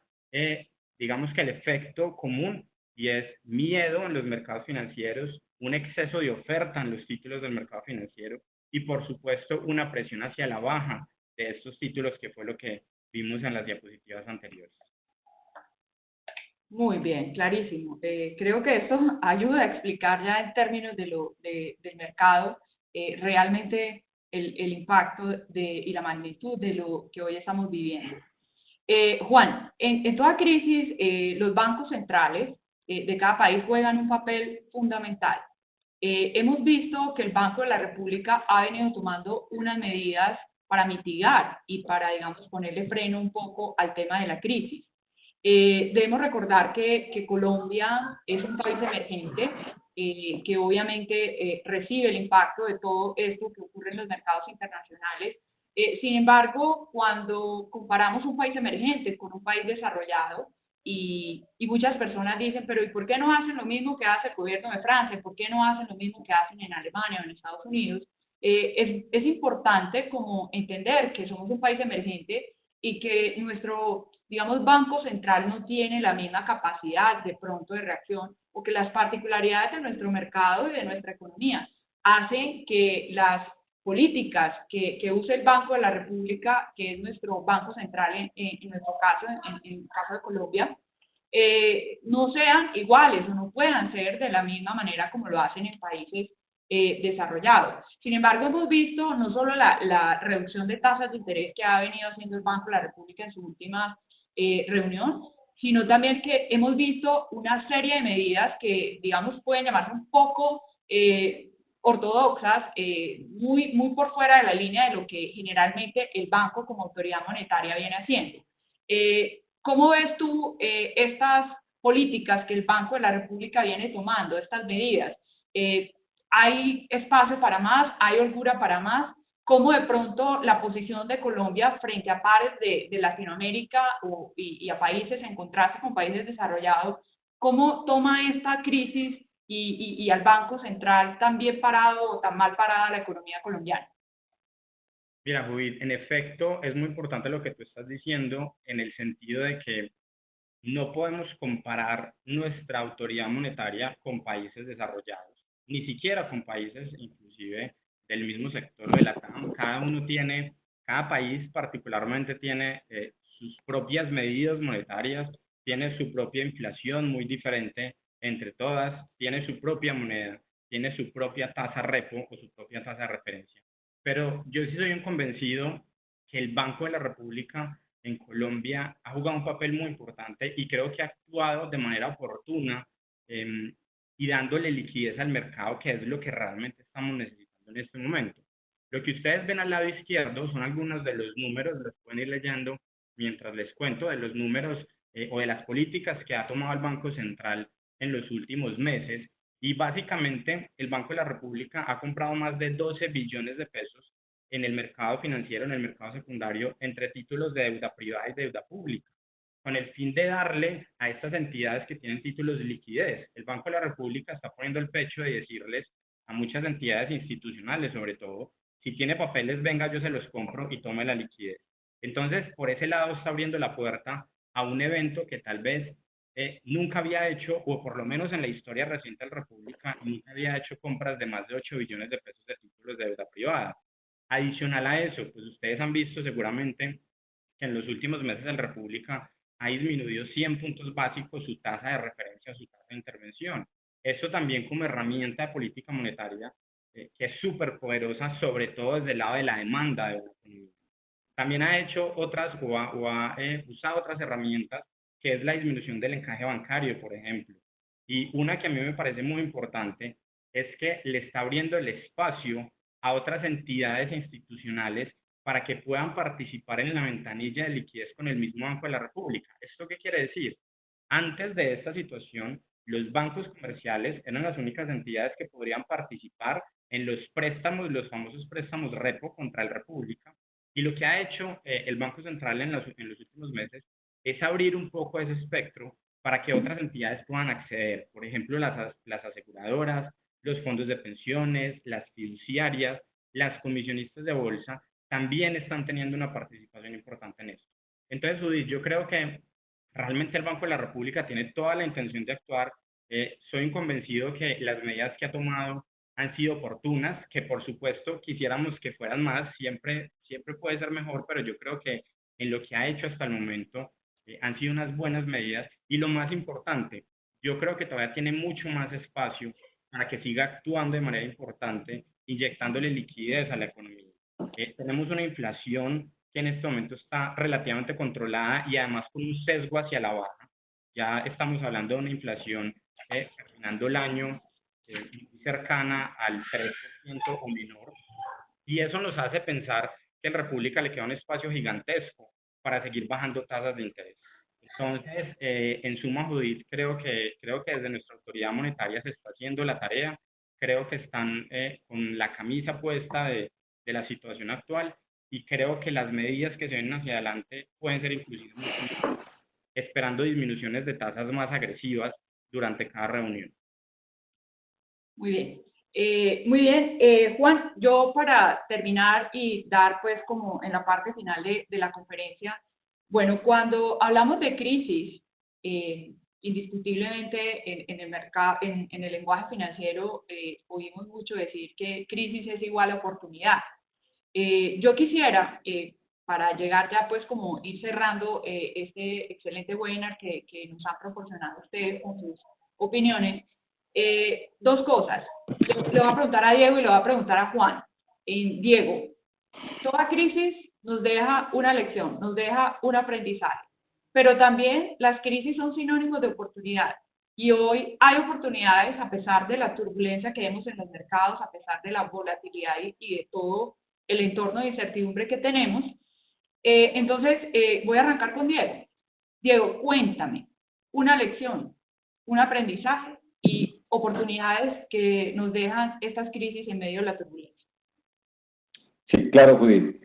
digamos que el efecto común, y es miedo en los mercados financieros, un exceso de oferta en los títulos del mercado financiero y, por supuesto, una presión hacia la baja de estos títulos, que fue lo que vimos en las diapositivas anteriores. Muy bien, clarísimo. Creo que esto ayuda a explicar ya en términos del mercado realmente el impacto y la magnitud de lo que hoy estamos viviendo. Juan, en toda crisis, los bancos centrales de cada país juegan un papel fundamental. Hemos visto que el Banco de la República ha venido tomando unas medidas para mitigar y para, digamos, ponerle freno un poco al tema de la crisis. Debemos recordar que Colombia es un país emergente que obviamente recibe el impacto de todo esto que ocurre en los mercados internacionales. Sin embargo, cuando comparamos un país emergente con un país desarrollado, y muchas personas dicen, pero ¿y por qué no hacen lo mismo que hace el gobierno de Francia? ¿Por qué no hacen lo mismo que hacen en Alemania o en Estados Unidos? Es importante como entender que somos un país emergente y que nuestro, digamos, Banco Central no tiene la misma capacidad de pronto de reacción, o que las particularidades de nuestro mercado y de nuestra economía hacen que las políticas que usa el Banco de la República, que es nuestro banco central en nuestro caso, en el caso de Colombia, no sean iguales o no puedan ser de la misma manera como lo hacen en países desarrollados. Sin embargo, hemos visto no solo la reducción de tasas de interés que ha venido haciendo el Banco de la República en su última reunión, sino también que hemos visto una serie de medidas que, digamos, pueden llamarse un poco ortodoxas, muy por fuera de la línea de lo que generalmente el banco como autoridad monetaria viene haciendo. ¿Cómo ves tú estas políticas que el Banco de la República viene tomando, estas medidas? ¿Hay espacio para más? ¿Hay holgura para más? ¿Cómo de pronto la posición de Colombia frente a pares de Latinoamérica y a países, en contraste con países desarrollados, cómo toma esta crisis y al Banco Central tan bien parado o tan mal parada la economía colombiana? Mira, Judith, en efecto, es muy importante lo que tú estás diciendo en el sentido de que no podemos comparar nuestra autoridad monetaria con países desarrollados, ni siquiera con países inclusive del mismo sector de la TAM. Cada país particularmente tiene sus propias medidas monetarias, tiene su propia inflación muy diferente entre todas, tiene su propia moneda, tiene su propia tasa repo o su propia tasa de referencia. Pero yo sí soy un convencido que el Banco de la República en Colombia ha jugado un papel muy importante y creo que ha actuado de manera oportuna y dándole liquidez al mercado, que es lo que realmente estamos necesitando en este momento. Lo que ustedes ven al lado izquierdo son algunos de los números, los pueden ir leyendo mientras les cuento de los números o de las políticas que ha tomado el Banco Central en los últimos meses. Y básicamente el Banco de la República ha comprado más de 12 billones de pesos en el mercado financiero, en el mercado secundario, entre títulos de deuda privada y deuda pública, con el fin de darle a estas entidades que tienen títulos de liquidez. El Banco de la República está poniendo el pecho y decirles a muchas entidades institucionales, sobre todo, si tiene papeles, venga, yo se los compro y tome la liquidez. Entonces, por ese lado está abriendo la puerta a un evento que tal vez nunca había hecho, o por lo menos en la historia reciente de la República, nunca había hecho compras de más de 8 billones de pesos de títulos de deuda privada. Adicional a eso, pues ustedes han visto seguramente que en los últimos meses la República ha disminuido 100 puntos básicos su tasa de referencia, su tasa de intervención. Eso también como herramienta de política monetaria, que es súper poderosa, sobre todo desde el lado de la demanda de la economía. También ha hecho otras o ha usado otras herramientas, que es la disminución del encaje bancario, por ejemplo. Y una que a mí me parece muy importante es que le está abriendo el espacio a otras entidades institucionales para que puedan participar en la ventanilla de liquidez con el mismo Banco de la República. ¿Esto qué quiere decir? Antes de esta situación, los bancos comerciales eran las únicas entidades que podrían participar en los préstamos, los famosos préstamos repo contra el República. Y lo que ha hecho el Banco Central en los últimos meses es abrir un poco ese espectro para que otras entidades puedan acceder. Por ejemplo, las aseguradoras, los fondos de pensiones, las fiduciarias, las comisionistas de bolsa, también están teniendo una participación importante en esto. Entonces, Judith, yo creo que realmente el Banco de la República tiene toda la intención de actuar. Soy convencido que las medidas que ha tomado han sido oportunas, que por supuesto quisiéramos que fueran más, siempre puede ser mejor, pero yo creo que en lo que ha hecho hasta el momento han sido unas buenas medidas. Y lo más importante, yo creo que todavía tiene mucho más espacio para que siga actuando de manera importante, inyectándole liquidez a la economía. Tenemos una inflación que en este momento está relativamente controlada y además con un sesgo hacia la baja. Ya estamos hablando de una inflación terminando el año cercana al 3% o menor, y eso nos hace pensar que a la República le queda un espacio gigantesco para seguir bajando tasas de interés. Entonces, en suma, Judith, creo que desde nuestra autoridad monetaria se está haciendo la tarea, creo que están con la camisa puesta de la situación actual, y creo que las medidas que se ven hacia adelante pueden ser inclusive mucho mejores, esperando disminuciones de tasas más agresivas durante cada reunión. Muy bien. Muy bien, Juan, yo para terminar y dar pues como en la parte final de la conferencia, bueno, cuando hablamos de crisis y indiscutiblemente en el mercado, en el lenguaje financiero, oímos mucho decir que crisis es igual a oportunidad. Yo quisiera, para llegar ya pues como ir cerrando este excelente webinar que nos han proporcionado ustedes con sus opiniones, dos cosas. Le voy a preguntar a Diego y le voy a preguntar a Juan. Diego, toda crisis nos deja una lección, nos deja un aprendizaje, pero también las crisis son sinónimos de oportunidad. Y hoy hay oportunidades a pesar de la turbulencia que vemos en los mercados, a pesar de la volatilidad y de todo el entorno de incertidumbre que tenemos. Entonces, voy a arrancar con Diego. Diego, cuéntame una lección, un aprendizaje y oportunidades que nos dejan estas crisis en medio de la turbulencia. Sí, claro, Judith.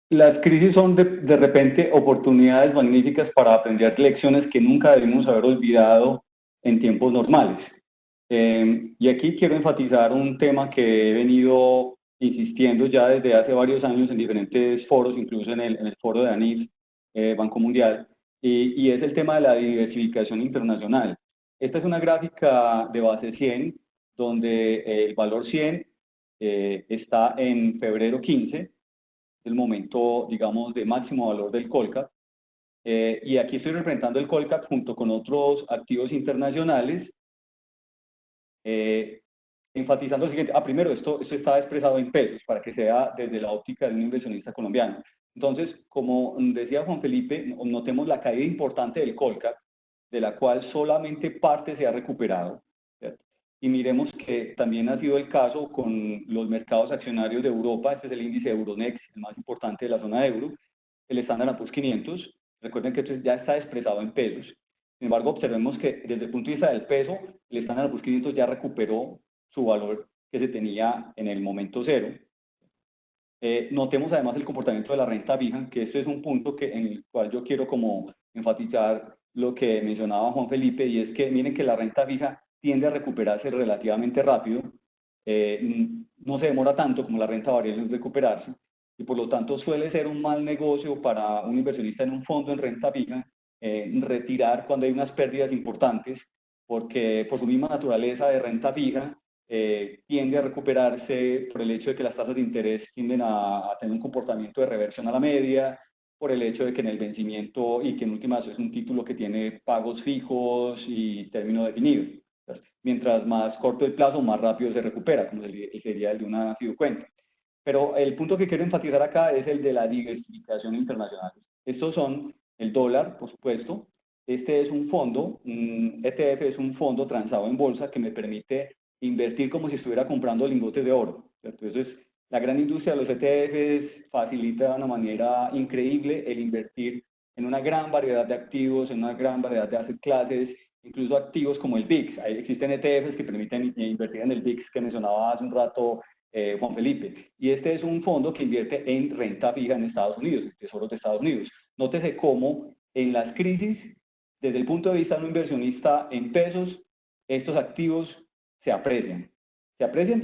Las crisis son de repente oportunidades magníficas para aprender lecciones que nunca debemos haber olvidado en tiempos normales. Y aquí quiero enfatizar un tema que he venido insistiendo ya desde hace varios años en diferentes foros, incluso en el foro de ANIF, Banco Mundial, y es el tema de la diversificación internacional. Esta es una gráfica de base 100, donde el valor 100 está en febrero 15, el momento, digamos, de máximo valor del Colcap. Y aquí estoy representando el Colcap junto con otros activos internacionales, enfatizando lo siguiente. Primero, esto está expresado en pesos, para que sea desde la óptica de un inversionista colombiano. Entonces, como decía Juan Felipe, notemos la caída importante del Colcap, de la cual solamente parte se ha recuperado, ¿cierto? Y miremos que también ha sido el caso con los mercados accionarios de Europa. Este es el índice Euronext, el más importante de la zona euro, el Standard & Poor's 500. Recuerden que esto ya está expresado en pesos. Sin embargo, observemos que desde el punto de vista del peso, el Standard & Poor's 500 ya recuperó su valor que se tenía en el momento cero. Notemos además el comportamiento de la renta fija, que este es un punto en el cual yo quiero como enfatizar lo que mencionaba Juan Felipe, y es que miren que la renta fija tiende a recuperarse relativamente rápido, no se demora tanto como la renta variable en recuperarse, y por lo tanto suele ser un mal negocio para un inversionista en un fondo en renta fija retirar cuando hay unas pérdidas importantes, porque por su misma naturaleza de renta fija tiende a recuperarse por el hecho de que las tasas de interés tienden a tener un comportamiento de reversión a la media, por el hecho de que en el vencimiento, y que en últimas es un título que tiene pagos fijos y término definido. Mientras más corto el plazo, más rápido se recupera, como sería el de una fiducuenta. Pero el punto que quiero enfatizar acá es el de la diversificación internacional. Estos son el dólar, por supuesto. Este es un fondo, un ETF es un fondo transado en bolsa que me permite invertir como si estuviera comprando lingotes de oro, ¿cierto? Entonces, la gran industria de los ETFs facilita de una manera increíble el invertir en una gran variedad de activos, en una gran variedad de asset classes, incluso activos como el VIX. Existen ETFs que permiten invertir en el VIX que mencionaba hace un rato Juan Felipe. Y este es un fondo que invierte en renta fija en Estados Unidos, en tesoros de Estados Unidos. Nótese cómo en las crisis, desde el punto de vista de un inversionista en pesos, estos activos se aprecian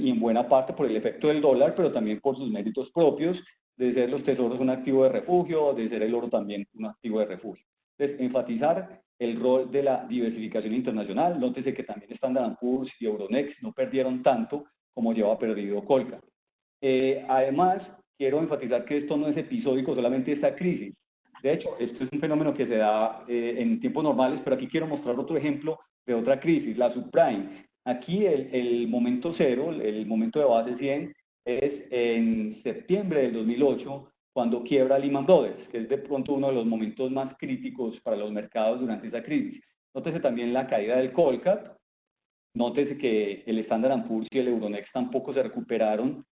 y en buena parte por el efecto del dólar, pero también por sus méritos propios, de ser los tesoros un activo de refugio, de ser el oro también un activo de refugio. Entonces, enfatizar el rol de la diversificación internacional. Nótese que también Standard & Poor's y Euronext no perdieron tanto como lleva perdido Colcap. Además, quiero enfatizar que esto no es episódico solamente esta crisis. De hecho, esto es un fenómeno que se da en tiempos normales, pero aquí quiero mostrar otro ejemplo de otra crisis, la subprime. Aquí el momento cero, el momento de base 100, es en septiembre del 2008, cuando quiebra Lehman Brothers, que es de pronto uno de los momentos más críticos para los mercados durante esa crisis. Nótese también la caída del Colcap, nótese que el Standard & Poor's y el Euronext tampoco se recuperaron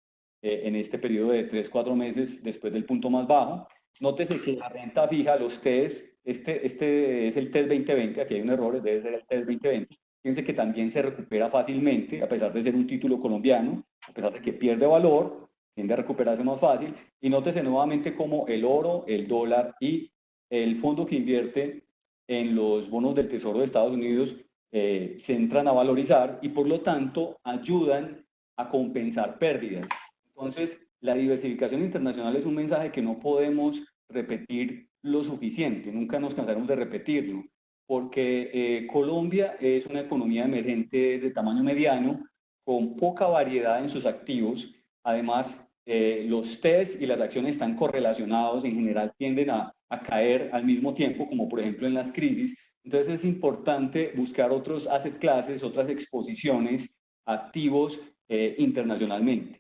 en este periodo de 3-4 meses después del punto más bajo. Nótese que la renta fija, los TES, este es el TES 2020, aquí hay un error, debe ser el TES 2020. Fíjense que también se recupera fácilmente, a pesar de ser un título colombiano, a pesar de que pierde valor, tiende a recuperarse más fácil. Y nótese nuevamente cómo el oro, el dólar y el fondo que invierte en los bonos del Tesoro de Estados Unidos se entran a valorizar y por lo tanto ayudan a compensar pérdidas. Entonces, la diversificación internacional es un mensaje que no podemos repetir lo suficiente, nunca nos cansaremos de repetirlo. porque Colombia es una economía emergente de tamaño mediano, con poca variedad en sus activos. Además, los test y las acciones están correlacionados, en general tienden a caer al mismo tiempo, como por ejemplo en las crisis. Entonces es importante buscar otros asset classes, otras exposiciones, activos internacionalmente.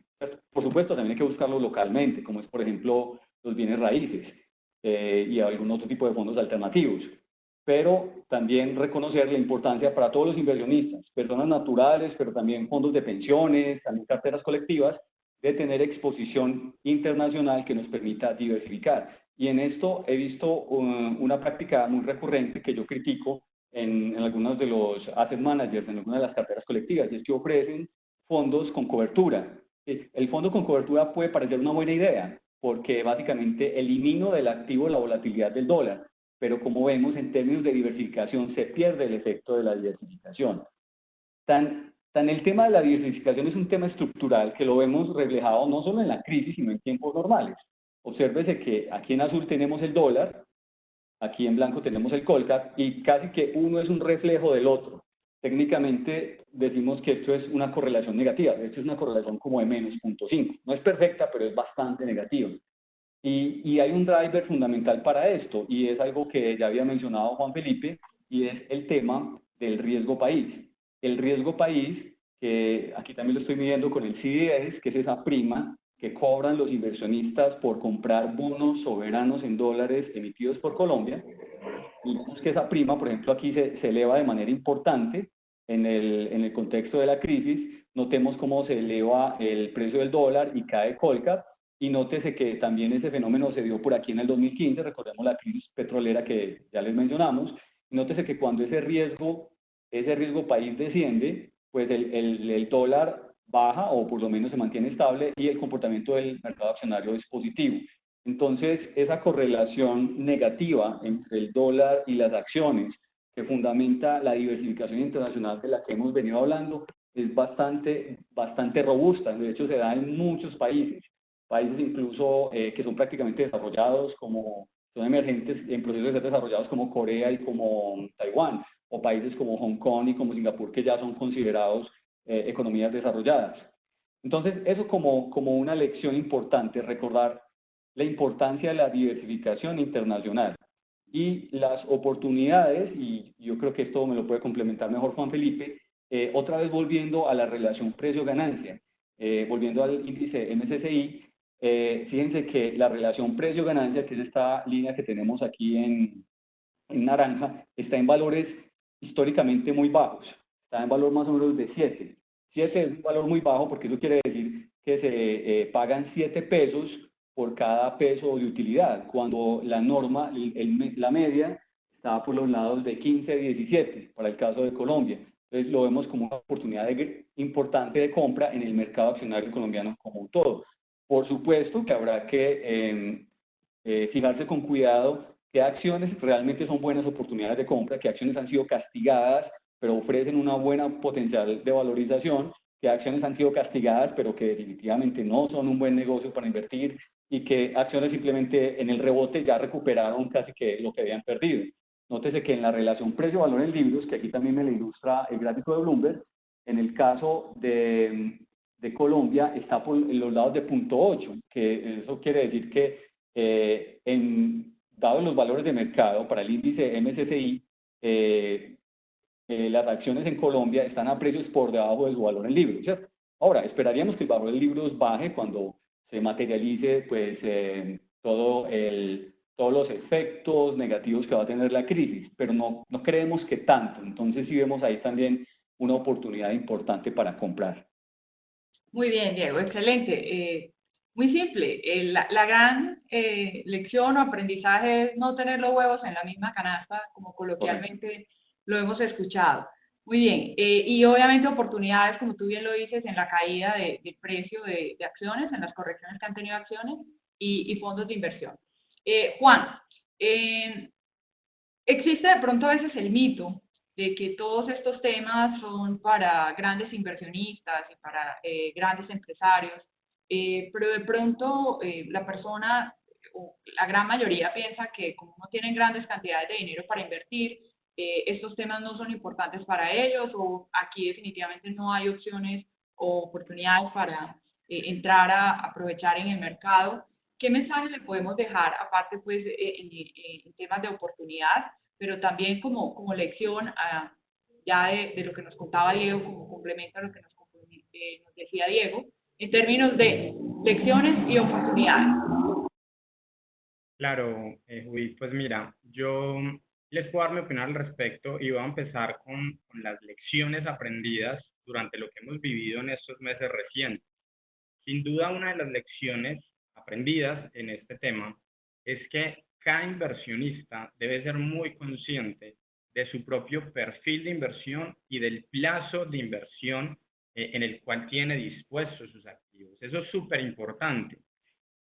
Por supuesto, también hay que buscarlo localmente, como es por ejemplo los bienes raíces y algún otro tipo de fondos alternativos. Pero también reconocer la importancia para todos los inversionistas, personas naturales, pero también fondos de pensiones, también carteras colectivas, de tener exposición internacional que nos permita diversificar. Y en esto he visto una práctica muy recurrente que yo critico en algunos de los asset managers, en algunas de las carteras colectivas, y es que ofrecen fondos con cobertura. El fondo con cobertura puede parecer una buena idea, porque básicamente elimino del activo la volatilidad del dólar, pero como vemos en términos de diversificación se pierde el efecto de la diversificación. Tan el tema de la diversificación es un tema estructural que lo vemos reflejado no solo en la crisis, sino en tiempos normales. Obsérvese que aquí en azul tenemos el dólar, aquí en blanco tenemos el Colcap, y casi que uno es un reflejo del otro. Técnicamente decimos que esto es una correlación negativa, de hecho es una correlación como de menos 0.5. No es perfecta, pero es bastante negativa. Y hay un driver fundamental para esto, y es algo que ya había mencionado Juan Felipe, y es el tema del riesgo país. El riesgo país, que aquí también lo estoy midiendo con el CDS, que es esa prima que cobran los inversionistas por comprar bonos soberanos en dólares emitidos por Colombia. Y vemos que esa prima, por ejemplo, aquí se eleva de manera importante en el contexto de la crisis. Notemos cómo se eleva el precio del dólar y cae Colcap. Y nótese que también ese fenómeno se dio por aquí en el 2015, recordemos la crisis petrolera que ya les mencionamos. Y nótese que cuando ese riesgo país desciende, pues el dólar baja o por lo menos se mantiene estable y el comportamiento del mercado accionario es positivo. Entonces, esa correlación negativa entre el dólar y las acciones que fundamenta la diversificación internacional de la que hemos venido hablando es bastante robusta. De hecho, se da en muchos países incluso que son prácticamente desarrollados, como son emergentes en procesos de ser desarrollados como Corea y como Taiwán, o países como Hong Kong y como Singapur, que ya son considerados economías desarrolladas. Entonces, eso como una lección importante, recordar la importancia de la diversificación internacional y las oportunidades, y yo creo que esto me lo puede complementar mejor Juan Felipe, otra vez volviendo a la relación precio-ganancia, volviendo al índice MSCI, fíjense que la relación precio-ganancia, que es esta línea que tenemos aquí en naranja, está en valores históricamente muy bajos, está en valor más o menos de 7. 7 es un valor muy bajo porque eso quiere decir que se pagan 7 pesos por cada peso de utilidad, cuando la norma, la media, está por los lados de 15 a 17, para el caso de Colombia. Entonces lo vemos como una oportunidad importante de compra en el mercado accionario colombiano como un todo. Por supuesto que habrá que fijarse con cuidado qué acciones realmente son buenas oportunidades de compra, qué acciones han sido castigadas, pero ofrecen una buena potencial de valorización, qué acciones han sido castigadas, pero que definitivamente no son un buen negocio para invertir, y qué acciones simplemente en el rebote ya recuperaron casi que lo que habían perdido. Nótese que en la relación precio-valor en libros, que aquí también me la ilustra el gráfico de Bloomberg, en el caso de Colombia está por los lados de 0.8, que eso quiere decir que dados los valores de mercado para el índice MSCI, las acciones en Colombia están a precios por debajo de su valor en libros, ¿cierto? Ahora, esperaríamos que el valor en libros baje cuando se materialice pues, todos los efectos negativos que va a tener la crisis, pero no creemos que tanto. Entonces sí vemos ahí también una oportunidad importante para comprar. Muy bien, Diego, excelente. Muy simple, la gran lección o aprendizaje es no tener los huevos en la misma canasta, como coloquialmente lo hemos escuchado. Muy bien, y obviamente oportunidades, como tú bien lo dices, en la caída de precio de acciones, en las correcciones que han tenido acciones y fondos de inversión. Juan, existe de pronto a veces el mito de que todos estos temas son para grandes inversionistas y para grandes empresarios, pero de pronto la persona, o la gran mayoría piensa que como no tienen grandes cantidades de dinero para invertir, estos temas no son importantes para ellos, o aquí definitivamente no hay opciones o oportunidades para entrar a aprovechar en el mercado. ¿Qué mensaje le podemos dejar, aparte pues en temas de oportunidad, pero también como lección ya de lo que nos contaba Diego, como complemento a lo que nos decía Diego, en términos de lecciones y oportunidades? Claro, Judith, pues mira, yo les puedo dar mi opinión al respecto y voy a empezar con las lecciones aprendidas durante lo que hemos vivido en estos meses recientes. Sin duda, una de las lecciones aprendidas en este tema es que cada inversionista debe ser muy consciente de su propio perfil de inversión y del plazo de inversión en el cual tiene dispuestos sus activos. Eso es súper importante.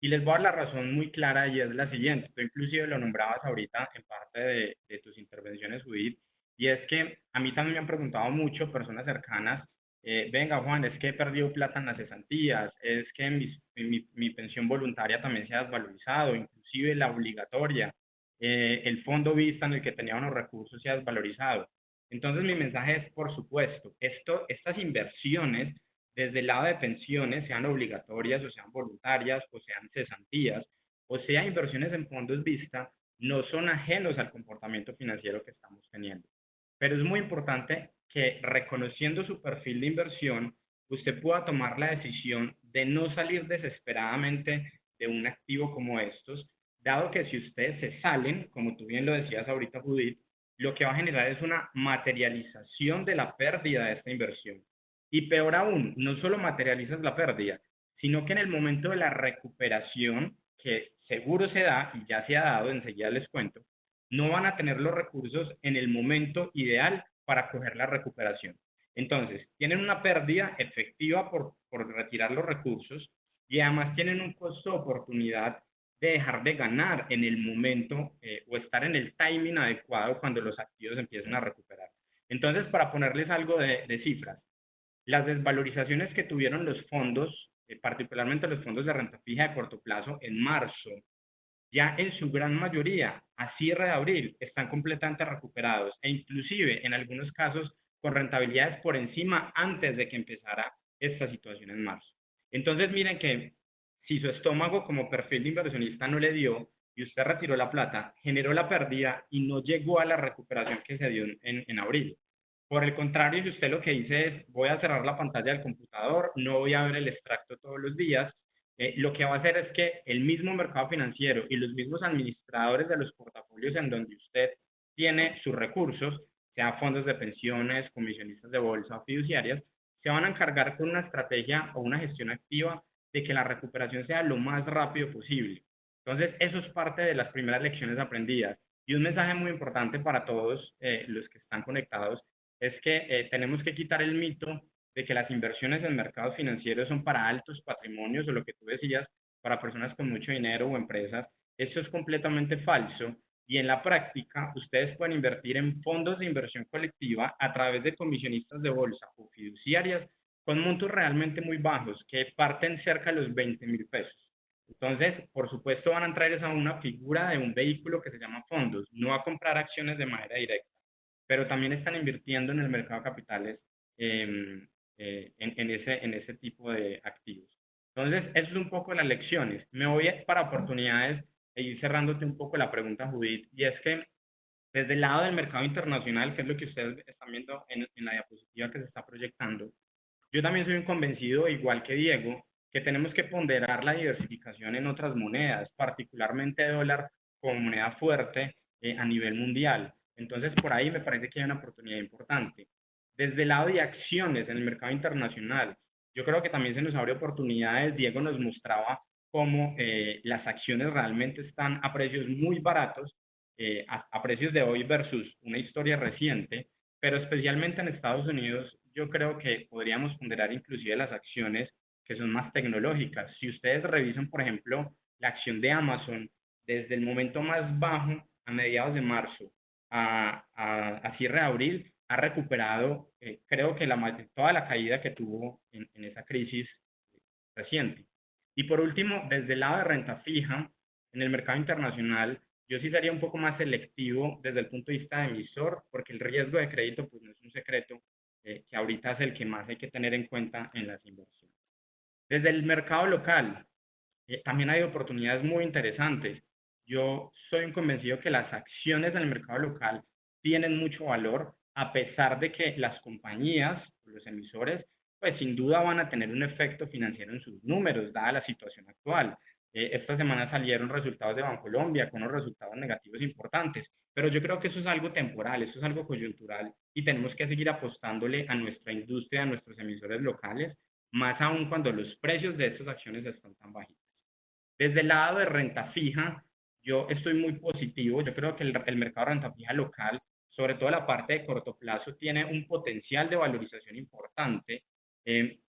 Y les voy a dar la razón muy clara y es la siguiente. Tú inclusive lo nombrabas ahorita en parte de tus intervenciones, Judith, y es que a mí también me han preguntado mucho personas cercanas, venga Juan, es que he perdido plata en las cesantías, es que mi pensión voluntaria también se ha desvalorizado, inclusive la obligatoria, el fondo Vista en el que tenía unos recursos se ha desvalorizado. Entonces mi mensaje es, por supuesto, estas inversiones desde el lado de pensiones, sean obligatorias o sean voluntarias o sean cesantías o sea inversiones en fondos Vista, no son ajenos al comportamiento financiero que estamos teniendo. Pero es muy importante que reconociendo su perfil de inversión, usted pueda tomar la decisión de no salir desesperadamente de un activo como estos, dado que si ustedes se salen, como tú bien lo decías ahorita, Judith, lo que va a generar es una materialización de la pérdida de esta inversión. Y peor aún, no solo materializas la pérdida, sino que en el momento de la recuperación, que seguro se da y ya se ha dado, enseguida les cuento, no van a tener los recursos en el momento ideal para coger la recuperación. Entonces, tienen una pérdida efectiva por retirar los recursos y además tienen un costo de oportunidad de dejar de ganar en el momento o estar en el timing adecuado cuando los activos empiezan a recuperar. Entonces, para ponerles algo de cifras, las desvalorizaciones que tuvieron los fondos, particularmente los fondos de renta fija de corto plazo, en marzo, ya en su gran mayoría, a cierre de abril, están completamente recuperados e inclusive en algunos casos con rentabilidades por encima antes de que empezara esta situación en marzo. Entonces miren que si su estómago como perfil de inversionista no le dio y usted retiró la plata, generó la pérdida y no llegó a la recuperación que se dio en abril. Por el contrario, si usted lo que dice es voy a cerrar la pantalla del computador, no voy a ver el extracto todos los días, lo que va a hacer es que el mismo mercado financiero y los mismos administradores de los portafolios en donde usted tiene sus recursos, sea fondos de pensiones, comisionistas de bolsa o fiduciarias, se van a encargar con una estrategia o una gestión activa de que la recuperación sea lo más rápido posible. Entonces, eso es parte de las primeras lecciones aprendidas. Y un mensaje muy importante para todos los que están conectados es que tenemos que quitar el mito de que las inversiones en mercados financieros son para altos patrimonios o lo que tú decías, para personas con mucho dinero o empresas. Eso es completamente falso y en la práctica ustedes pueden invertir en fondos de inversión colectiva a través de comisionistas de bolsa o fiduciarias con montos realmente muy bajos que parten cerca de los 20.000 pesos. Entonces, por supuesto, van a entrar a una figura de un vehículo que se llama fondos, no a comprar acciones de manera directa, pero también están invirtiendo en el mercado de capitales en ese tipo de activos. Entonces, eso es un poco las lecciones. Me voy para oportunidades e ir cerrándote un poco la pregunta, Judith, y es que desde el lado del mercado internacional, que es lo que ustedes están viendo en la diapositiva que se está proyectando, yo también soy un convencido, igual que Diego, que tenemos que ponderar la diversificación en otras monedas, particularmente dólar como moneda fuerte a nivel mundial. Entonces, por ahí me parece que hay una oportunidad importante. Desde el lado de acciones en el mercado internacional, yo creo que también se nos abre oportunidades. Diego nos mostraba cómo las acciones realmente están a precios muy baratos, a precios de hoy versus una historia reciente, pero especialmente en Estados Unidos, yo creo que podríamos ponderar inclusive las acciones que son más tecnológicas. Si ustedes revisan, por ejemplo, la acción de Amazon, desde el momento más bajo, a mediados de marzo, a cierre de abril, ha recuperado, creo que toda la caída que tuvo en esa crisis reciente. Y por último, desde el lado de renta fija, en el mercado internacional, yo sí sería un poco más selectivo desde el punto de vista de emisor, porque el riesgo de crédito pues no es un secreto, que ahorita es el que más hay que tener en cuenta en las inversiones. Desde el mercado local, también hay oportunidades muy interesantes. Yo soy un convencido que las acciones en el mercado local tienen mucho valor, a pesar de que las compañías, los emisores, pues sin duda van a tener un efecto financiero en sus números, dada la situación actual. Esta semana salieron resultados de Bancolombia con unos resultados negativos importantes, pero yo creo que eso es algo temporal, eso es algo coyuntural y tenemos que seguir apostándole a nuestra industria, a nuestros emisores locales, más aún cuando los precios de estas acciones están tan bajitos. Desde el lado de renta fija, yo estoy muy positivo. Yo creo que el mercado de renta fija local, sobre todo la parte de corto plazo, tiene un potencial de valorización importante,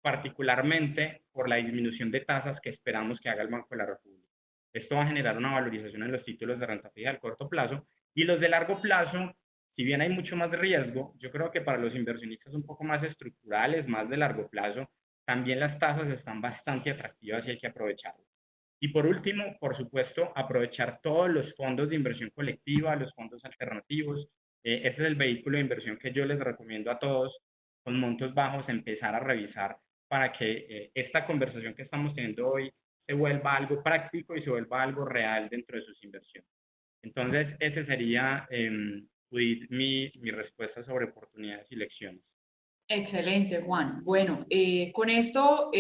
particularmente por la disminución de tasas que esperamos que haga el Banco de la República. Esto va a generar una valorización en los títulos de renta fija del corto plazo y los de largo plazo, si bien hay mucho más riesgo, yo creo que para los inversionistas un poco más estructurales, más de largo plazo, también las tasas están bastante atractivas y hay que aprovecharlas. Y por último, por supuesto, aprovechar todos los fondos de inversión colectiva, los fondos alternativos. Ese es el vehículo de inversión que yo les recomiendo a todos, con montos bajos, empezar a revisar para que esta conversación que estamos teniendo hoy se vuelva algo práctico y se vuelva algo real dentro de sus inversiones. Entonces, ese sería mi respuesta sobre oportunidades y lecciones. Excelente, Juan. Bueno, con esto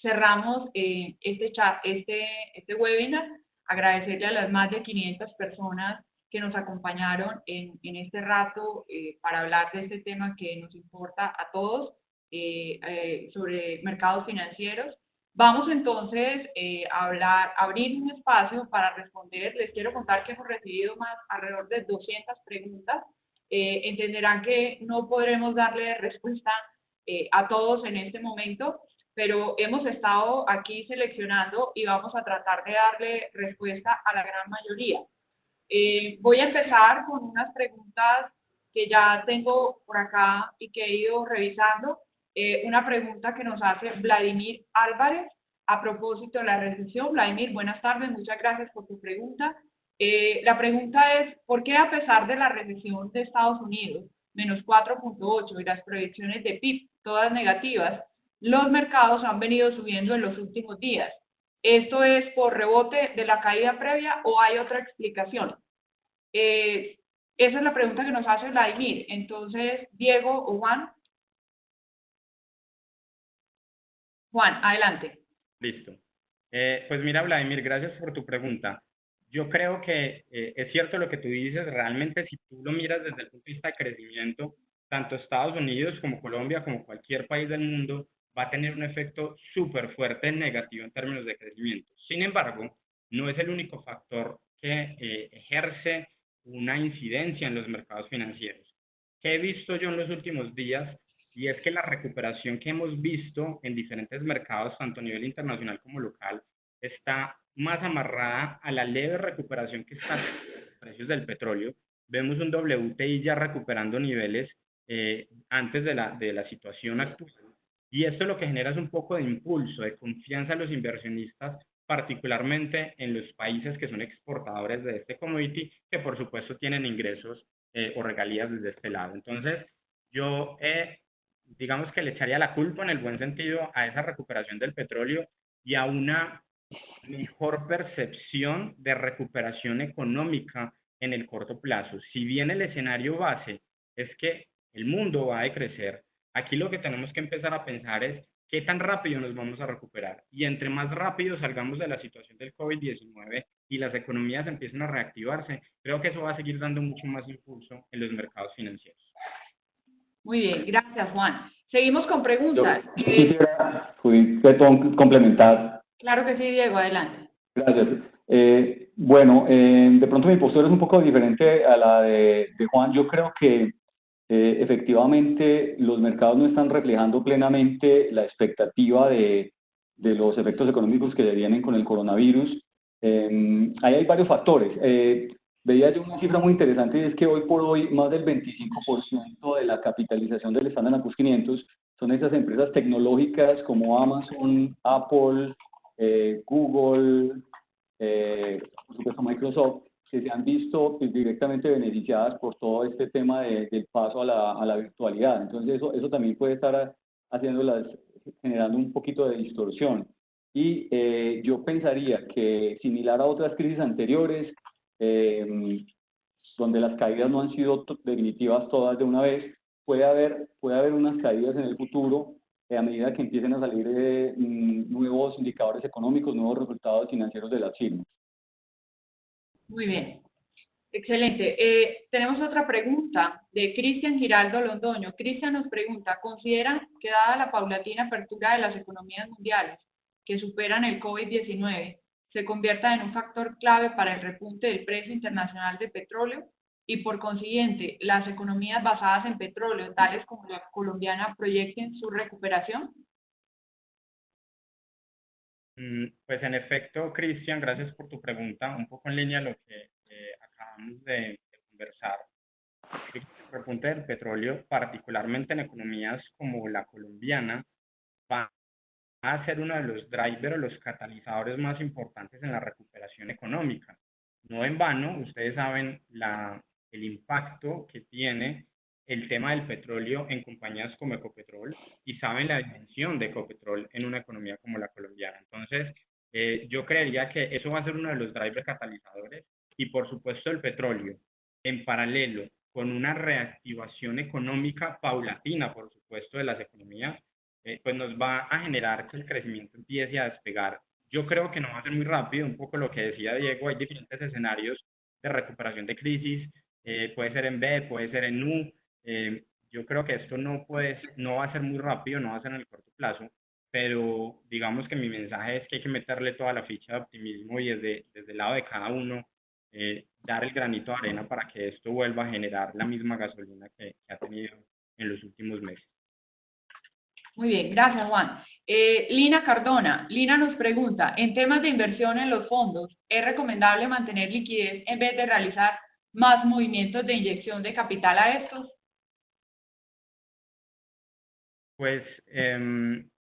cerramos este chat, este webinar. Agradecerle a las más de 500 personas que nos acompañaron en este rato para hablar de este tema que nos importa a todos sobre mercados financieros. Vamos entonces a abrir un espacio para responder. Les quiero contar que hemos recibido alrededor de 200 preguntas. Entenderán que no podremos darle respuesta a todos en este momento, pero hemos estado aquí seleccionando y vamos a tratar de darle respuesta a la gran mayoría. Voy a empezar con unas preguntas que ya tengo por acá y que he ido revisando. Una pregunta que nos hace Vladimir Álvarez a propósito de la recesión. Vladimir, buenas tardes, muchas gracias por tu pregunta. La pregunta es, ¿por qué a pesar de la recesión de Estados Unidos, menos 4.8, y las proyecciones de PIB, todas negativas, los mercados han venido subiendo en los últimos días? ¿Esto es por rebote de la caída previa o hay otra explicación? Esa es la pregunta que nos hace Vladimir. Entonces, Diego o Juan. Juan, adelante. Listo. Pues mira, Vladimir, gracias por tu pregunta. Yo creo que es cierto lo que tú dices. Realmente, si tú lo miras desde el punto de vista de crecimiento, tanto Estados Unidos como Colombia, como cualquier país del mundo, va a tener un efecto súper fuerte negativo en términos de crecimiento. Sin embargo, no es el único factor que ejerce una incidencia en los mercados financieros. ¿Qué he visto yo en los últimos días? Y es que la recuperación que hemos visto en diferentes mercados, tanto a nivel internacional como local, está más amarrada a la leve recuperación que están los precios del petróleo. Vemos un WTI ya recuperando niveles antes de la situación actual. Y esto lo que genera es un poco de impulso, de confianza en los inversionistas, particularmente en los países que son exportadores de este commodity, que por supuesto tienen ingresos o regalías desde este lado. Entonces, yo digamos que le echaría la culpa en el buen sentido a esa recuperación del petróleo y a una mejor percepción de recuperación económica en el corto plazo. Si bien el escenario base es que el mundo va a decrecer, aquí lo que tenemos que empezar a pensar es qué tan rápido nos vamos a recuperar. Y entre más rápido salgamos de la situación del COVID-19 y las economías empiecen a reactivarse, creo que eso va a seguir dando mucho más impulso en los mercados financieros. Muy bien, gracias, Juan. Seguimos con preguntas. Yo quisiera, complementar. Claro que sí, Diego, adelante. Gracias. Bueno, de pronto mi postura es un poco diferente a la de Juan. Yo creo que efectivamente los mercados no están reflejando plenamente la expectativa de los efectos económicos que vienen con el coronavirus. Ahí hay varios factores. Veía yo una cifra muy interesante y es que hoy por hoy más del 25% de la capitalización del Standard & Poor's 500 son esas empresas tecnológicas como Amazon, Apple, Google, por supuesto Microsoft, que se han visto pues, directamente beneficiadas por todo este tema del paso a la virtualidad. Entonces eso también puede estar generando un poquito de distorsión. Y yo pensaría que similar a otras crisis anteriores, donde las caídas no han sido definitivas todas de una vez, puede haber unas caídas en el futuro a medida que empiecen a salir nuevos indicadores económicos, nuevos resultados financieros de las firmas. Muy bien, excelente. Tenemos otra pregunta de Cristian Giraldo Londoño. Cristian nos pregunta, ¿consideran que dada la paulatina apertura de las economías mundiales que superan el COVID-19, se convierta en un factor clave para el repunte del precio internacional de petróleo? Y por consiguiente, ¿las economías basadas en petróleo, tales como la colombiana, proyecten su recuperación? Pues en efecto, Cristian, gracias por tu pregunta, un poco en línea a lo que acabamos de conversar. El repunte del petróleo, particularmente en economías como la colombiana, va a ser uno de los drivers o los catalizadores más importantes en la recuperación económica. No en vano, ustedes saben el impacto que tiene el tema del petróleo en compañías como Ecopetrol y saben la dimensión de Ecopetrol en una economía como la colombiana. Entonces, yo creería que eso va a ser uno de los drivers catalizadores y por supuesto el petróleo en paralelo con una reactivación económica paulatina, por supuesto, de las economías, pues nos va a generar que el crecimiento empiece a despegar. Yo creo que no va a ser muy rápido, un poco lo que decía Diego, hay diferentes escenarios de recuperación de crisis, puede ser en B, puede ser en U. Yo creo que esto no va a ser muy rápido, no va a ser en el corto plazo, pero digamos que mi mensaje es que hay que meterle toda la ficha de optimismo y desde el lado de cada uno dar el granito de arena para que esto vuelva a generar la misma gasolina que ha tenido en los últimos meses. Muy bien, gracias Juan. Lina Cardona, Lina nos pregunta, en temas de inversión en los fondos, ¿es recomendable mantener liquidez en vez de realizar más movimientos de inyección de capital a estos? Pues,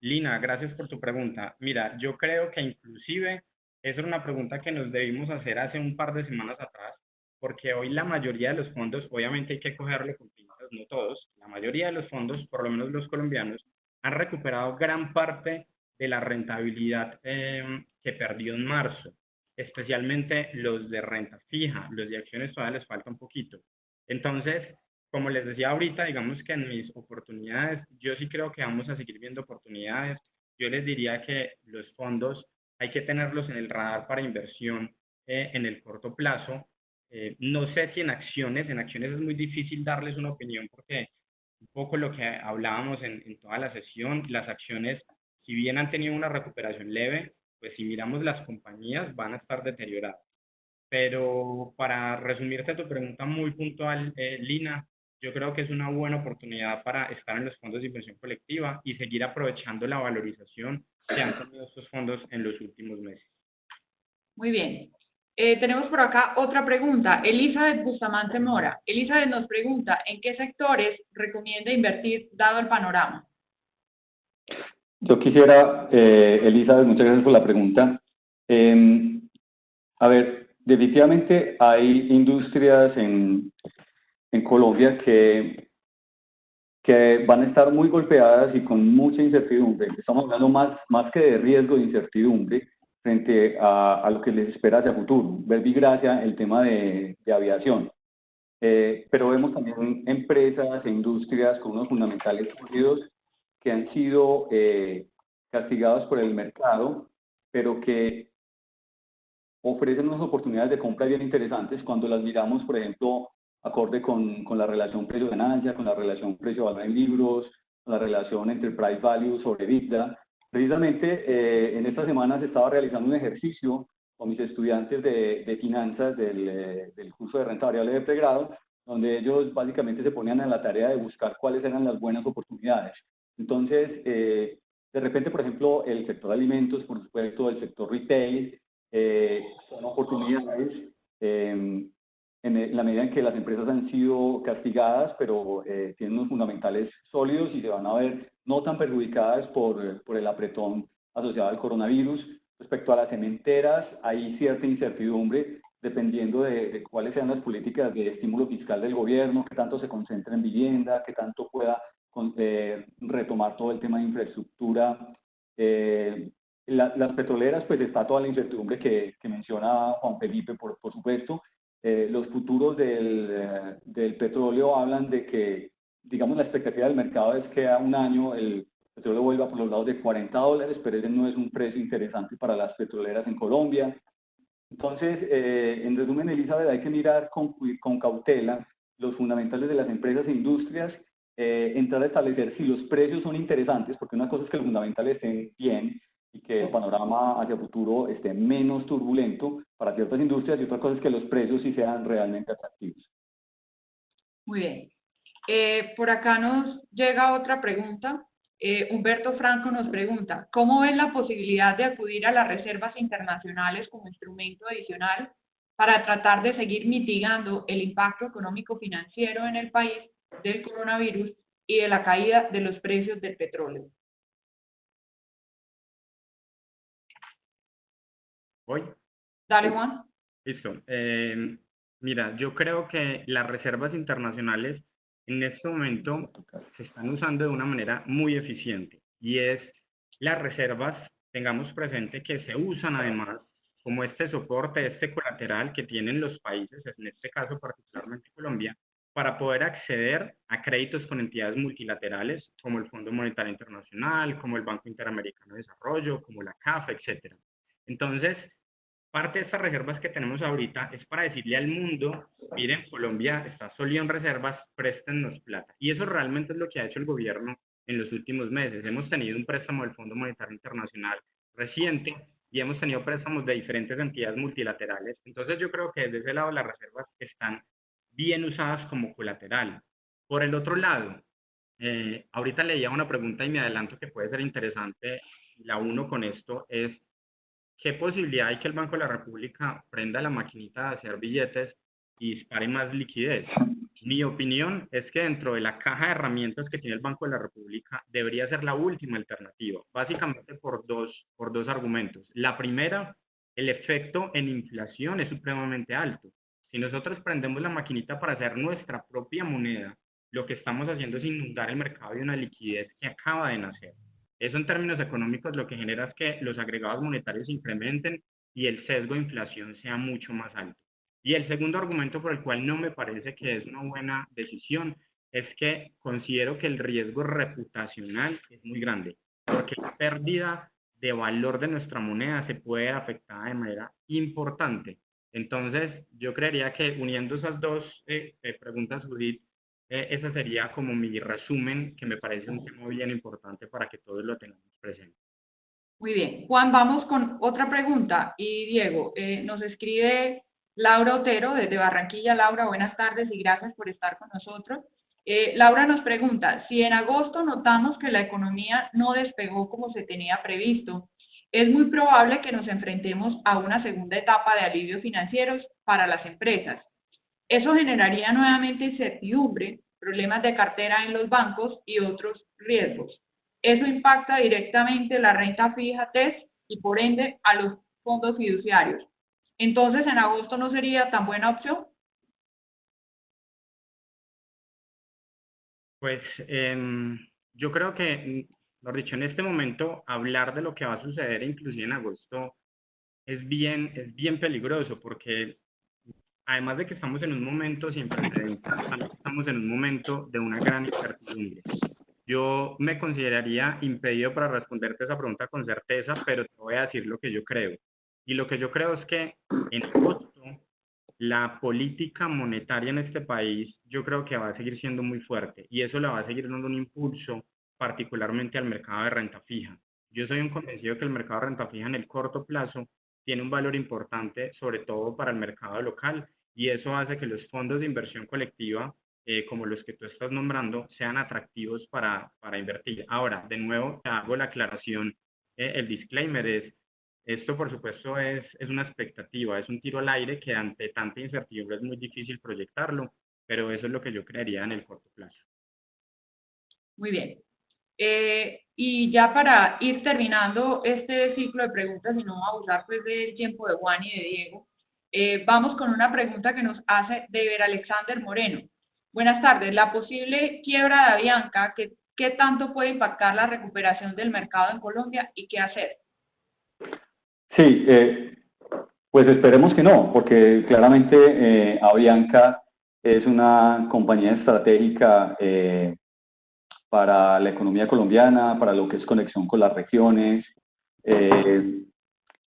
Lina, gracias por tu pregunta. Mira, yo creo que inclusive esa era una pregunta que nos debimos hacer hace un par de semanas atrás, porque hoy la mayoría de los fondos, obviamente hay que cogerlo con pinzas, no todos, la mayoría de los fondos, por lo menos los colombianos, han recuperado gran parte de la rentabilidad que perdió en marzo, especialmente los de renta fija, los de acciones todavía les falta un poquito. Entonces, como les decía ahorita, digamos que en mis oportunidades, yo sí creo que vamos a seguir viendo oportunidades. Yo les diría que los fondos hay que tenerlos en el radar para inversión en el corto plazo. No sé si en acciones es muy difícil darles una opinión porque un poco lo que hablábamos en toda la sesión, las acciones, si bien han tenido una recuperación leve, pues si miramos las compañías van a estar deterioradas. Pero para resumirte tu pregunta muy puntual, Lina, yo creo que es una buena oportunidad para estar en los fondos de inversión colectiva y seguir aprovechando la valorización que han tenido estos fondos en los últimos meses. Muy bien. Tenemos por acá otra pregunta. Elizabeth Bustamante Mora. Elizabeth nos pregunta, ¿en qué sectores recomienda invertir dado el panorama? Yo quisiera, Elizabeth, muchas gracias por la pregunta. A ver, definitivamente hay industrias en Colombia que van a estar muy golpeadas y con mucha incertidumbre. Estamos hablando más que de riesgo de incertidumbre frente a lo que les espera hacia futuro. Verbigracia, el tema de aviación. Pero vemos también empresas e industrias con unos fundamentales sólidos que han sido castigados por el mercado, pero que ofrecen unas oportunidades de compra bien interesantes cuando las miramos, por ejemplo, acorde con la relación precio-ganancia, con la relación precio-valor en libros, con la relación entre price value sobre EBITDA. Precisamente en esta semana se estaba realizando un ejercicio con mis estudiantes de finanzas del curso de renta variable de pregrado, donde ellos básicamente se ponían en la tarea de buscar cuáles eran las buenas oportunidades. Entonces, de repente, por ejemplo, el sector alimentos, por supuesto, el sector retail, son oportunidades en la medida en que las empresas han sido castigadas, pero tienen unos fundamentales sólidos y se van a ver no tan perjudicadas por el apretón asociado al coronavirus. Respecto a las cementeras, hay cierta incertidumbre, dependiendo de cuáles sean las políticas de estímulo fiscal del gobierno, qué tanto se concentra en vivienda, qué tanto pueda retomar todo el tema de infraestructura. Las petroleras, pues está toda la incertidumbre que menciona Juan Felipe, por supuesto. Los futuros del petróleo hablan de que, digamos, la expectativa del mercado es que a un año el petróleo vuelva por los lados de $40, pero ese no es un precio interesante para las petroleras en Colombia. Entonces, en resumen, Elizabeth, hay que mirar con cautela los fundamentales de las empresas e industrias, entrar a establecer si los precios son interesantes, porque una cosa es que los fundamentales estén bien y que el panorama hacia futuro esté menos turbulento para ciertas industrias, y otra cosa es que los precios sí sean realmente atractivos. Muy bien. Por acá nos llega otra pregunta. Humberto Franco nos pregunta, ¿cómo ves la posibilidad de acudir a las reservas internacionales como instrumento adicional para tratar de seguir mitigando el impacto económico-financiero en el país del coronavirus y de la caída de los precios del petróleo? ¿Voy? Dale, Juan. Listo. Mira, yo creo que las reservas internacionales en este momento se están usando de una manera muy eficiente, y es las reservas, tengamos presente que se usan además como este soporte, este colateral que tienen los países, en este caso particularmente Colombia, para poder acceder a créditos con entidades multilaterales como el Fondo Monetario Internacional, como el Banco Interamericano de Desarrollo, como la CAF, etc. Entonces, parte de estas reservas que tenemos ahorita es para decirle al mundo, miren, Colombia está sólido en reservas, préstennos plata. Y eso realmente es lo que ha hecho el gobierno en los últimos meses. Hemos tenido un préstamo del Fondo Monetario Internacional reciente y hemos tenido préstamos de diferentes entidades multilaterales. Entonces yo creo que desde ese lado las reservas están bien usadas como colateral. Por el otro lado, ahorita leía una pregunta y me adelanto que puede ser interesante, la uno con esto, es ¿qué posibilidad hay que el Banco de la República prenda la maquinita de hacer billetes y dispare más liquidez? Mi opinión es que dentro de la caja de herramientas que tiene el Banco de la República debería ser la última alternativa, básicamente por dos argumentos. La primera, el efecto en inflación es supremamente alto. Si nosotros prendemos la maquinita para hacer nuestra propia moneda, lo que estamos haciendo es inundar el mercado de una liquidez que acaba de nacer. Eso en términos económicos lo que genera es que los agregados monetarios se incrementen y el sesgo de inflación sea mucho más alto. Y el segundo argumento por el cual no me parece que es una buena decisión es que considero que el riesgo reputacional es muy grande, porque la pérdida de valor de nuestra moneda se puede ver afectada de manera importante. Entonces, yo creería que uniendo esas dos preguntas, Judith, ese sería como mi resumen, que me parece un tema bien importante para que todos lo tengamos presente. Muy bien. Juan, vamos con otra pregunta. Y Diego, nos escribe Laura Otero desde Barranquilla. Laura, buenas tardes y gracias por estar con nosotros. Laura nos pregunta, si en agosto notamos que la economía no despegó como se tenía previsto, es muy probable que nos enfrentemos a una segunda etapa de alivios financieros para las empresas. Eso generaría nuevamente incertidumbre, problemas de cartera en los bancos y otros riesgos. Eso impacta directamente la renta fija TES y por ende a los fondos fiduciarios. Entonces, ¿en agosto no sería tan buena opción? Pues yo creo que, mejor dicho, en este momento hablar de lo que va a suceder inclusive en agosto es bien peligroso, porque además de que estamos en un momento sin precedentes, estamos en un momento de una gran incertidumbre. Yo me consideraría impedido para responderte esa pregunta con certeza, pero te voy a decir lo que yo creo. Y lo que yo creo es que en agosto la política monetaria en este país yo creo que va a seguir siendo muy fuerte, y eso le va a seguir dando un impulso particularmente al mercado de renta fija. Yo soy un convencido que el mercado de renta fija en el corto plazo tiene un valor importante, sobre todo para el mercado local, y eso hace que los fondos de inversión colectiva, como los que tú estás nombrando, sean atractivos para invertir. Ahora, de nuevo, te hago la aclaración, el disclaimer es, esto por supuesto es una expectativa, es un tiro al aire que ante tanta incertidumbre es muy difícil proyectarlo, pero eso es lo que yo creería en el corto plazo. Muy bien. Y ya para ir terminando este ciclo de preguntas y no abusar pues del tiempo de Juan y de Diego, Vamos con una pregunta que nos hace Deber Alexander Moreno. Buenas tardes. La posible quiebra de Avianca, ¿qué tanto puede impactar la recuperación del mercado en Colombia y qué hacer? Sí, pues esperemos que no, porque claramente Avianca es una compañía estratégica para la economía colombiana, para lo que es conexión con las regiones.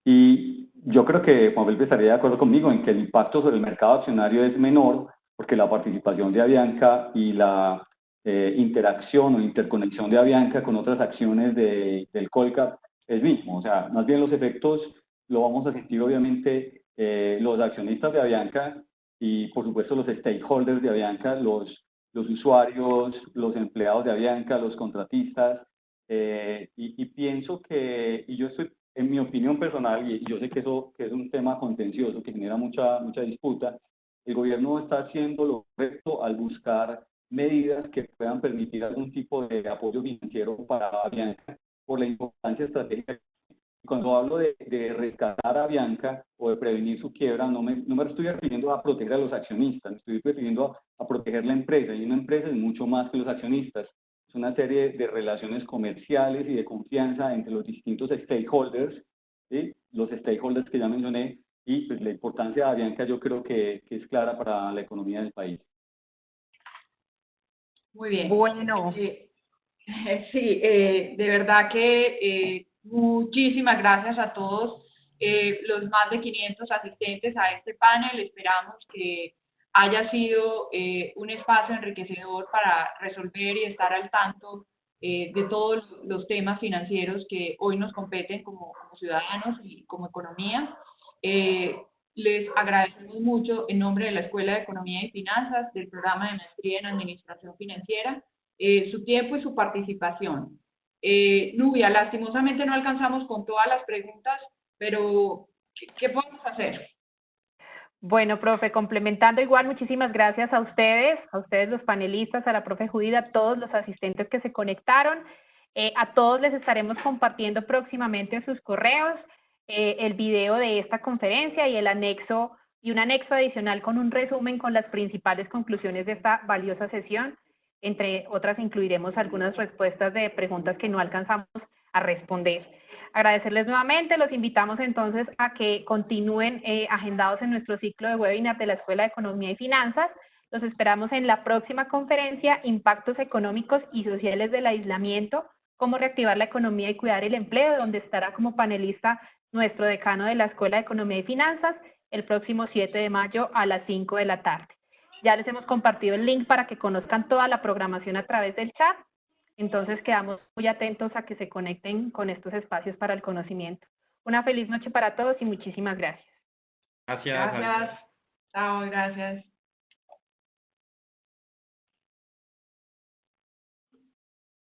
Y yo creo que Juan Felipe estaría de acuerdo conmigo en que el impacto sobre el mercado accionario es menor, porque la participación de Avianca y la interacción o interconexión de Avianca con otras acciones del Colcap es mismo. O sea, más bien los efectos lo vamos a sentir obviamente los accionistas de Avianca y por supuesto los stakeholders de Avianca, los usuarios, los empleados de Avianca, los contratistas, y pienso que, y yo estoy, en mi opinión personal, y yo sé que eso que es un tema contencioso que genera mucha disputa, el gobierno está haciendo lo correcto al buscar medidas que puedan permitir algún tipo de apoyo financiero para Avianca por la importancia estratégica. Cuando hablo de rescatar a Avianca o de prevenir su quiebra, no me estoy refiriendo a proteger a los accionistas, me estoy refiriendo a proteger la empresa. Y una empresa es mucho más que los accionistas. Es una serie de relaciones comerciales y de confianza entre los distintos stakeholders, ¿sí? Los stakeholders que ya mencioné, y pues, la importancia de Avianca yo creo que es clara para la economía del país. Muy bien. Bueno. Sí, de verdad que muchísimas gracias a todos los más de 500 asistentes a este panel. Esperamos que haya sido un espacio enriquecedor para resolver y estar al tanto de todos los temas financieros que hoy nos competen como ciudadanos y como economía. Les agradecemos mucho en nombre de la Escuela de Economía y Finanzas, del programa de maestría en Administración Financiera, su tiempo y su participación. Nubia, lastimosamente no alcanzamos con todas las preguntas, pero ¿qué podemos hacer? Bueno, profe, complementando igual, muchísimas gracias a ustedes los panelistas, a la profe Judith, a todos los asistentes que se conectaron. A todos les estaremos compartiendo próximamente en sus correos el video de esta conferencia y un anexo adicional con un resumen con las principales conclusiones de esta valiosa sesión. Entre otras, incluiremos algunas respuestas de preguntas que no alcanzamos a responder. Agradecerles nuevamente, los invitamos entonces a que continúen agendados en nuestro ciclo de webinar de la Escuela de Economía y Finanzas. Los esperamos en la próxima conferencia, Impactos Económicos y Sociales del Aislamiento, cómo reactivar la economía y cuidar el empleo, donde estará como panelista nuestro decano de la Escuela de Economía y Finanzas, el próximo 7 de mayo a las 5 de la tarde. Ya les hemos compartido el link para que conozcan toda la programación a través del chat. Entonces quedamos muy atentos a que se conecten con estos espacios para el conocimiento. Una feliz noche para todos y muchísimas gracias. Gracias. Gracias. Chao, gracias.